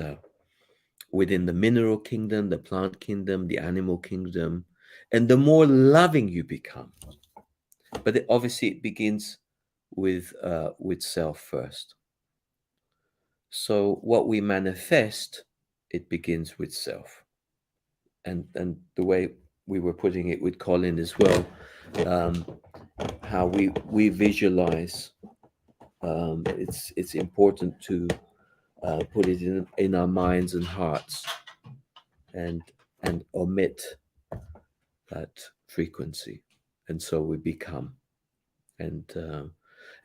within the mineral kingdom, the plant kingdom, the animal kingdom, and the more loving you become. But obviously, it begins with self first. So what we manifest, it begins with self, and the way we were putting it with Colin as well, um, how we visualize. It's important to put it in our minds and hearts, and omit that frequency, and so we become, and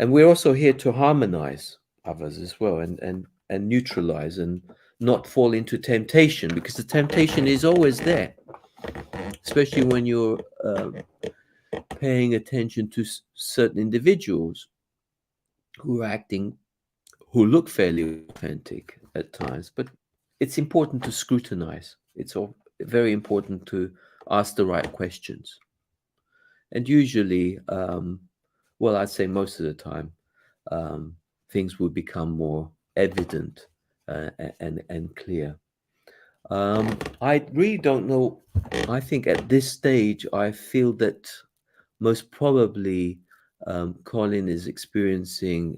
we're also here to harmonize others as well, and neutralize and not fall into temptation, because the temptation is always there, especially when you're paying attention to certain individuals who are acting, who look fairly authentic at times. But it's important to scrutinize. It's all very important to ask the right questions. And usually, well, I'd say most of the time, um, things will become more evident and clear. I really don't know. I think at this stage, I feel that most probably Colin is experiencing.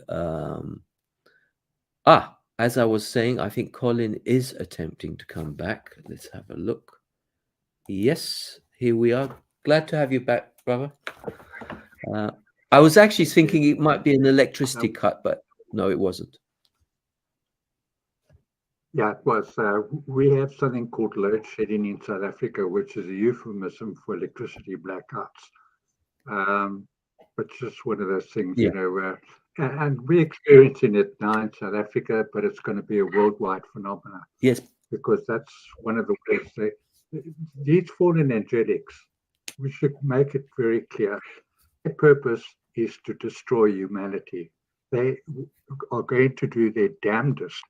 As I was saying, I think Colin is attempting to come back. Let's have a look. Yes, here we are. Glad to have you back, brother. Uh, I was actually thinking it might be an electricity cut, but no, it wasn't. Yeah, it was. We have something called load shedding in South Africa, which is a euphemism for electricity blackouts. But just one of those things, Yeah. and we're experiencing it now in South Africa, but it's going to be a worldwide phenomenon, Yes. because that's one of the ways these fallen angelics, we should make it very clear, their purpose is to destroy humanity. They are going to do their damnedest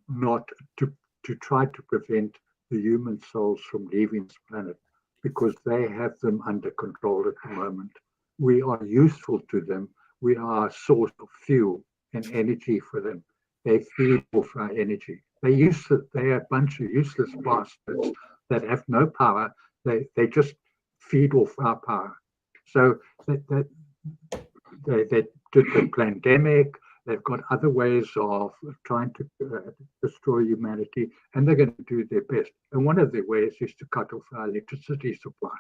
not to try to prevent the human souls from leaving this planet, because they have them under control at the moment. We are useful to them. We are a source of fuel and energy for them. They feed off our energy. They are a bunch of useless bastards that have no power. They just feed off our power. So they did the pandemic. They've got other ways of trying to destroy humanity, and they're going to do their best. And one of their ways is to cut off our electricity supply,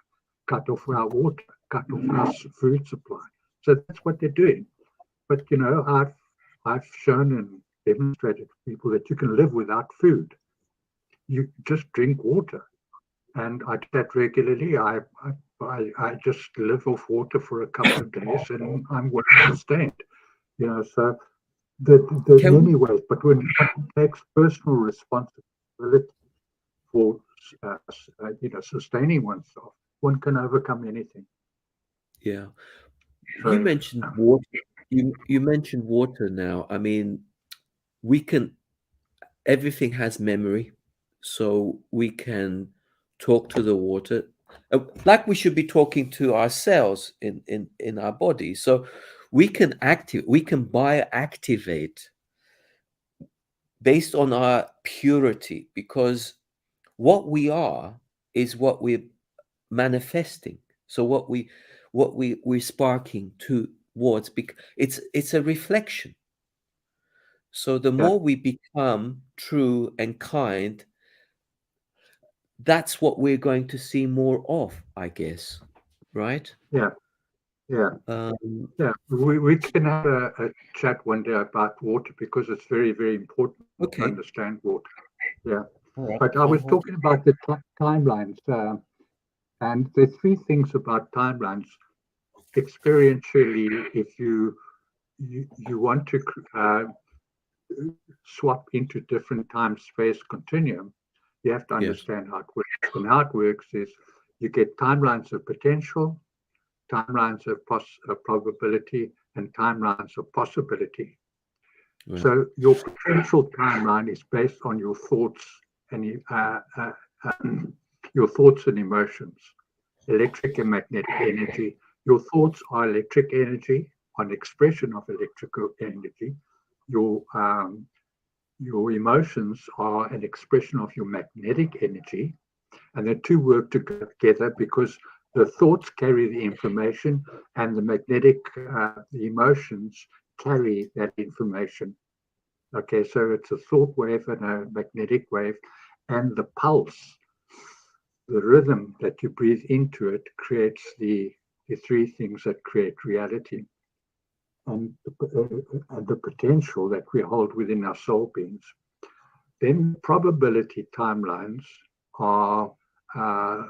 cut off our water, cut off our food supply. So that's what they're doing. But I've shown and demonstrated to people that you can live without food. You just drink water, and I do that regularly. I just live off water for a couple of days, and I'm well sustained. So there's many ways, but when one takes personal responsibility for sustaining oneself, one can overcome anything. Yeah. So, You mentioned water. You mentioned water now. I mean, we can, everything has memory, so we can talk to the water, like we should be talking to ourselves in our body. So we can bioactivate based on our purity, because what we are is what we're manifesting. So we're sparking towards, it's a reflection. So the yeah, more we become true and kind, that's what we're going to see more of, I guess, right? Yeah, yeah, Um, yeah. We can have a chat one day about water because it's very, very important to okay, understand water. Yeah. all right. But I was talking about the timelines, and there are three things about timelines. Experientially, if you want to swap into different time space continuum, you have to Yes, understand how it works. And how it works is you get timelines of potential, timelines of probability, and timelines of possibility. right. So your potential timeline is based on your thoughts and your thoughts and emotions, electric and magnetic energy. Your thoughts are electric energy, an expression of electrical energy. Your your emotions are an expression of your magnetic energy, and the two work together because the thoughts carry the information, and the emotions carry that information. Okay, so it's a thought wave and a magnetic wave, and the pulse, the rhythm that you breathe into it, creates the three things that create reality. And the potential that we hold within our soul beings. Then probability timelines are uh,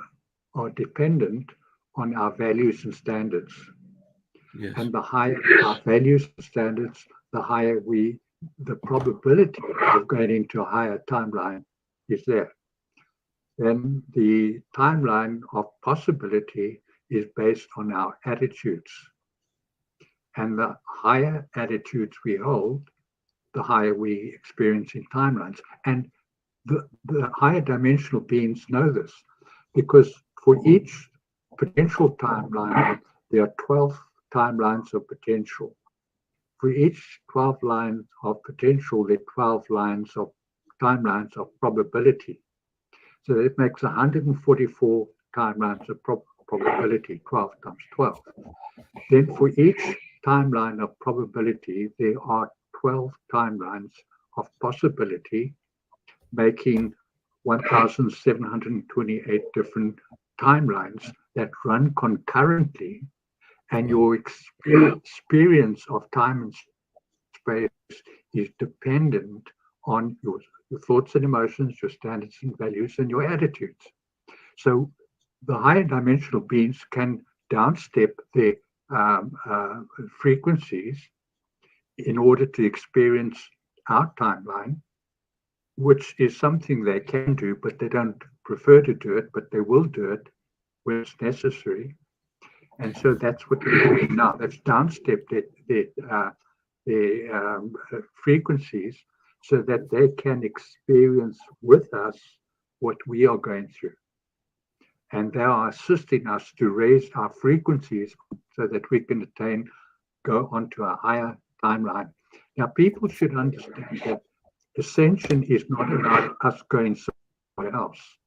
are dependent on our values and standards. Yes, And the higher our values and standards, the probability of going into a higher timeline is there. Then the timeline of possibility is based on our attitudes. And the higher attitudes we hold, the higher we experience in timelines. And the higher dimensional beings know this because for each potential timeline, there are 12 timelines of potential. For each 12 lines of potential, there are 12 lines of timelines of probability. So that makes 144 timelines of probability, 12 times 12. Then for each timeline of probability, there are 12 timelines of possibility, making 1,728 different timelines that run concurrently, and wow. your experience of time and space is dependent on your thoughts and emotions, your standards and values, and your attitudes. So the higher dimensional beings can downstep their frequencies in order to experience our timeline, which is something they can do, but they don't prefer to do it, but they will do it when it's necessary. And so that's what they're doing now. That's downstep their frequencies so that they can experience with us what we are going through. And they are assisting us to raise our frequencies so that we can go onto a higher timeline. Now, people should understand that ascension is not about us going somewhere else,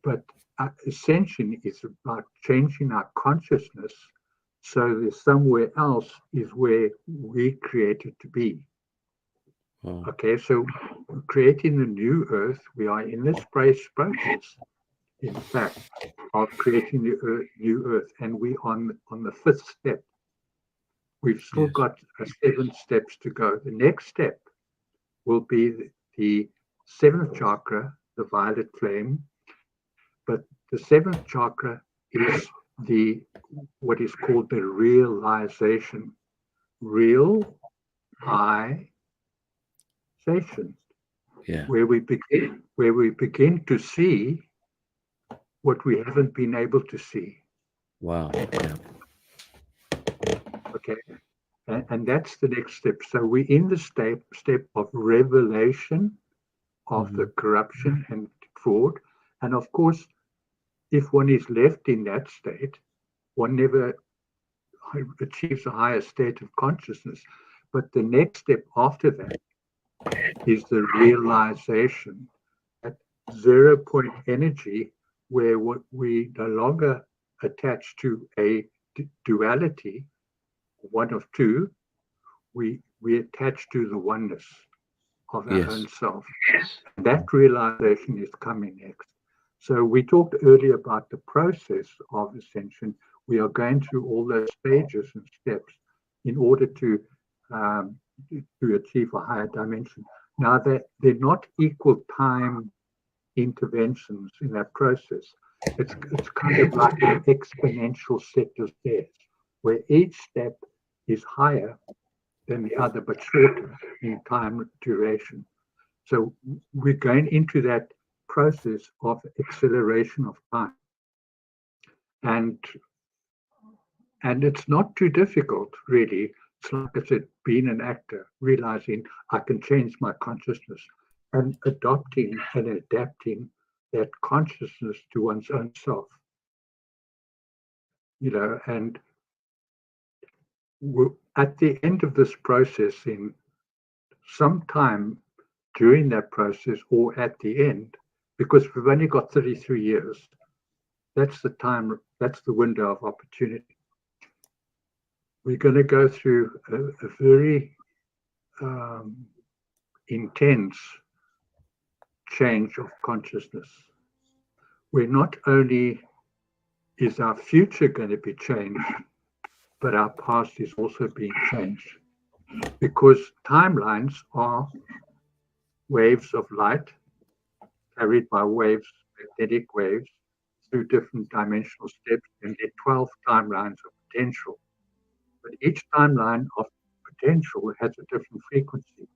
but ascension is about changing our consciousness so that somewhere else is where we created to be. Wow. Okay, so creating the new earth, we are in this process, in fact, of creating the new earth, and we on the fifth step. We've still Yes, got 7 steps to go. The next step will be the seventh chakra, the violet flame. But the seventh chakra is the what is called the realization, realization, yeah, where we begin to see what we haven't been able to see. wow, yeah. Okay, and that's the next step. So we're in the step of revelation of the Hmm. corruption and fraud, and of course, if one is left in that state, one never achieves a higher state of consciousness. But the next step after that is the realization at 0 point energy, where what we no longer attach to a duality, one of two, we attach to the oneness of our Yes, own self. That realization is coming next. So we talked earlier about the process of ascension. We are going through all those stages and steps in order um, to achieve a higher dimension. Now, they're not equal time interventions in that process. It's kind of like an exponential set of stairs, where each step is higher than the other, but shorter in time duration. So we're going into that process of acceleration of time. And it's not too difficult, really. It's like I said, being an actor, realizing I can change my consciousness and adopting and adapting that consciousness to one's own self. And at the end of this process, in some time during that process or at the end, because we've only got 33 years, that's the time, that's the window of opportunity. We're going to go through a very intense change of consciousness, where not only is our future going to be changed, but our past is also being changed, because timelines are waves of light carried by waves, magnetic waves, through different dimensional steps, and there are 12 timelines of potential. But each timeline of potential has a different frequency.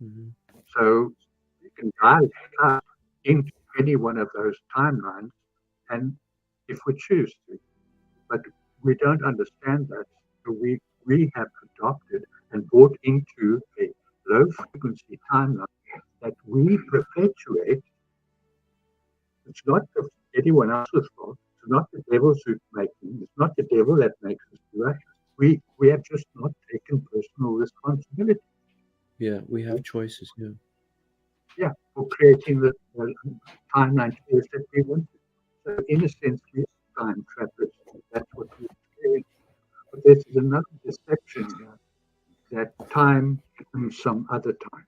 Mm-hmm. So you can dial up into any one of those timelines, and if we choose to. But we don't understand that. So we have adopted and brought into a low frequency timeline that we perpetuate. It's not anyone else's fault. It's not the devil's who's making. It's not the devil that makes us do that. We have just not taken personal responsibility. Yeah, we have choices. Yeah. Yeah, for creating the timeline space that we want. So in a sense, we are time trappers. That's what we're experience. But there's another deception here, that time becomes some other time.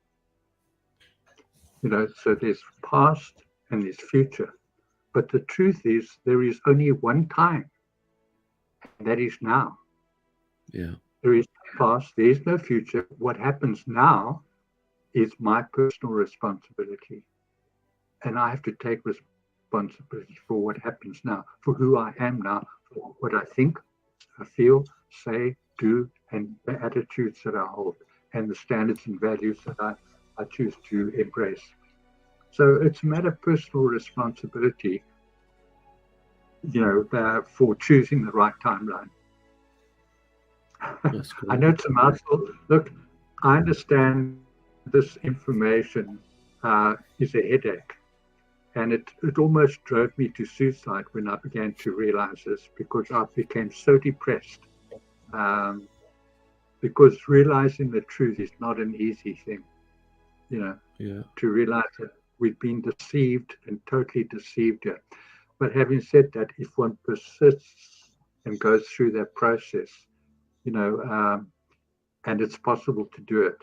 So there's past and there's future. But the truth is, there is only one time, and that is now. Yeah. There is no past, there is no future. What happens now is my personal responsibility. And I have to take responsibility for what happens now, for who I am now, for what I think, I feel, say, do, and the attitudes that I hold, and the standards and values that I choose to embrace. So it's a matter of personal responsibility, for choosing the right timeline. I know it's a mouthful. Look, I understand this information is a headache. And it almost drove me to suicide when I began to realize this, because I became so depressed. Because realizing the truth is not an easy thing, to realize that we've been deceived and totally deceived here. But having said that, if one persists and goes through that process, and it's possible to do it.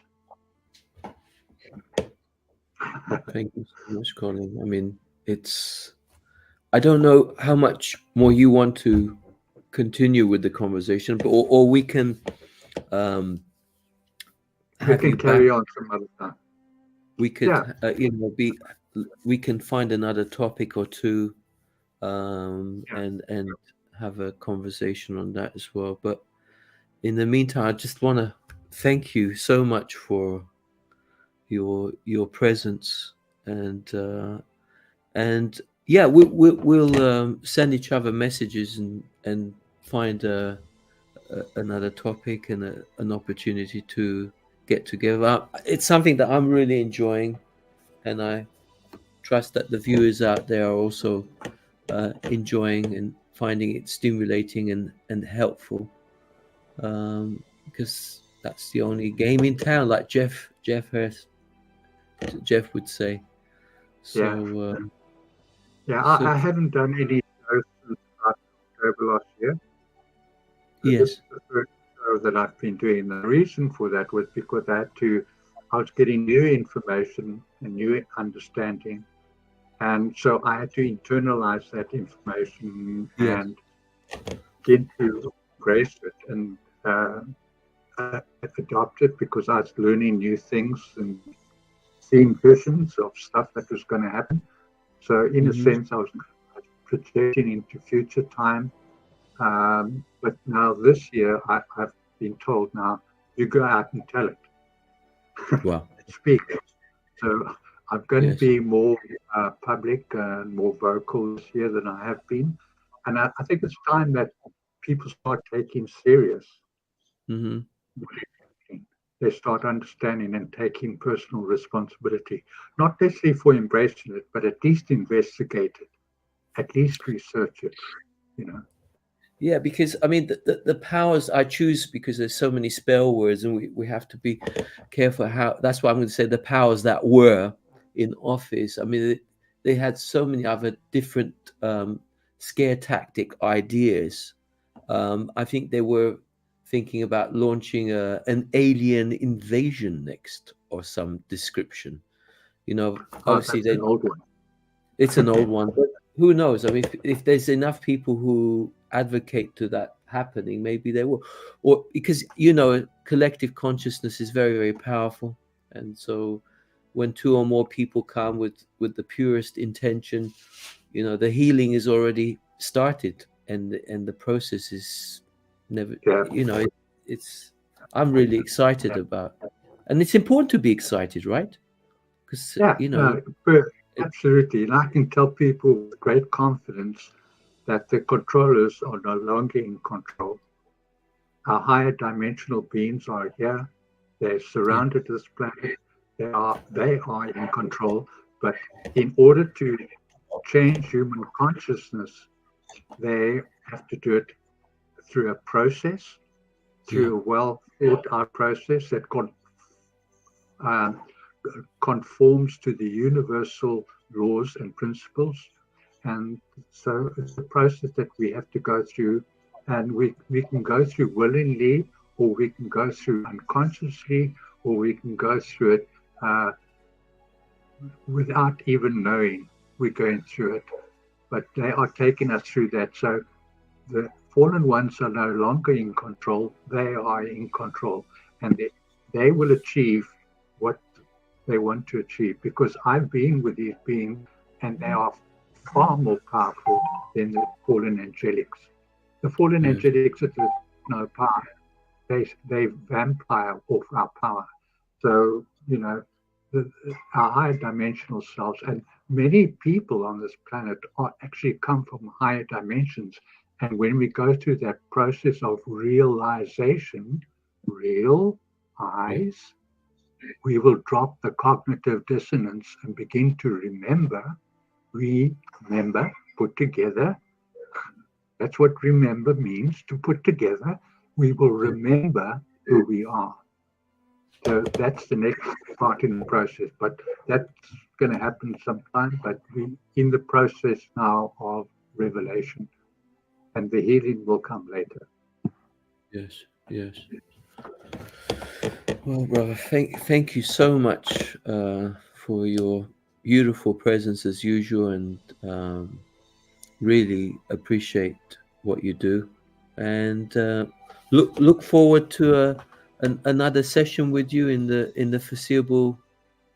Thank you so much, Colin. I mean, I don't know how much more you want to continue with the conversation, but or we can carry on some other time. We could, we can find another topic or two, and have a conversation on that as well. But in the meantime, I just want to thank you so much for your presence, and yeah, we'll send each other messages and find another topic and an opportunity to get together. It's something that I'm really enjoying, and I trust that the viewers out there are also enjoying and finding it stimulating and helpful, because that's the only game in town, like Jeff would say. So I haven't done any shows since October last year. Yes. This is the first show that I've been doing. The reason for that was because I was getting new information and new understanding, And so I had to internalize that information Yes. and get to embrace it and adopt it, because I was learning new things and seeing visions of stuff that was going to happen. So in a sense, I was projecting into future time. But now this year, I've been told now, you go out and tell it. Wow. Speak. So I'm going Yes. to be more public and more vocal this year than I have been. And I think it's time that people start taking serious. They start understanding and taking personal responsibility, not necessarily for embracing it, but at least investigate it, at least research it, you know. Yeah, because I mean the powers I choose, because there's so many spell words, and we have to be careful how. That's why I'm going to say the powers that were in office. I mean, they had so many other different scare tactic ideas. I think they were thinking about launching an alien invasion next, or some description. You know, obviously That's an old one. it's an old one, but who knows? I mean, if there's enough people who advocate to that happening, maybe they will. Or because, you know, collective consciousness is very, very powerful. And so when two or more people come with the purest intention, you know, the healing is already started, and the process is never, you know, it's, I'm really excited about, and it's important to be excited, right? Because, you know, Absolutely. And I can tell people with great confidence that the controllers are no longer in control. Our higher dimensional beings are here. They're surrounded this planet. They are in control. But in order to change human consciousness, they have to do it through a process, through a well thought out process that conforms to the universal laws and principles. And so it's a process that we have to go through, and we can go through willingly, or we can go through unconsciously, or we can go through it without even knowing we're going through it. But they are taking us through that. So the fallen ones are no longer in control. They are in control, and they will achieve what they want to achieve, because I've been with these beings, and they are far more powerful than the fallen angelics. The fallen angelics, there's no power. They vampire off our power. So, you know, our higher dimensional selves, and many people on this planet are actually come from higher dimensions. And when we go through that process of realization, we will drop the cognitive dissonance and begin to remember, put together. That's what remember means, to put together. We will remember who we are. So that's the next part in the process. But that's going to happen sometime. But we're in the process now of revelation, and the healing will come later. Yes, yes. Well, brother, thank you so much for your beautiful presence as usual, and really appreciate what you do, and look forward to another session with you in the foreseeable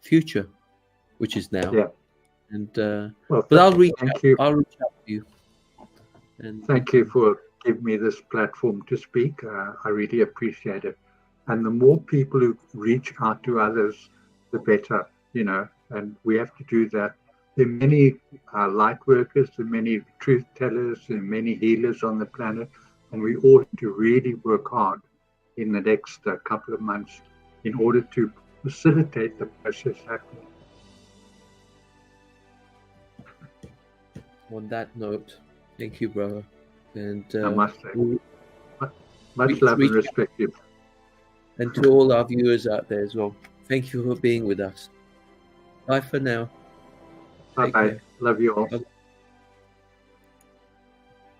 future, which is now. Yeah. And well, but I'll reach out to you. And thank you for giving me this platform to speak. I really appreciate it. And the more people who reach out to others, the better, you know, and we have to do that. There are many light workers, there are many truth tellers, there are many healers on the planet, and we ought to really work hard in the next couple of months in order to facilitate the process happening. On that note, thank you, brother. And namaste. Much love and respect you. And to all our viewers out there as well, thank you for being with us. Bye for now. Bye-bye. Love you all. Bye-bye.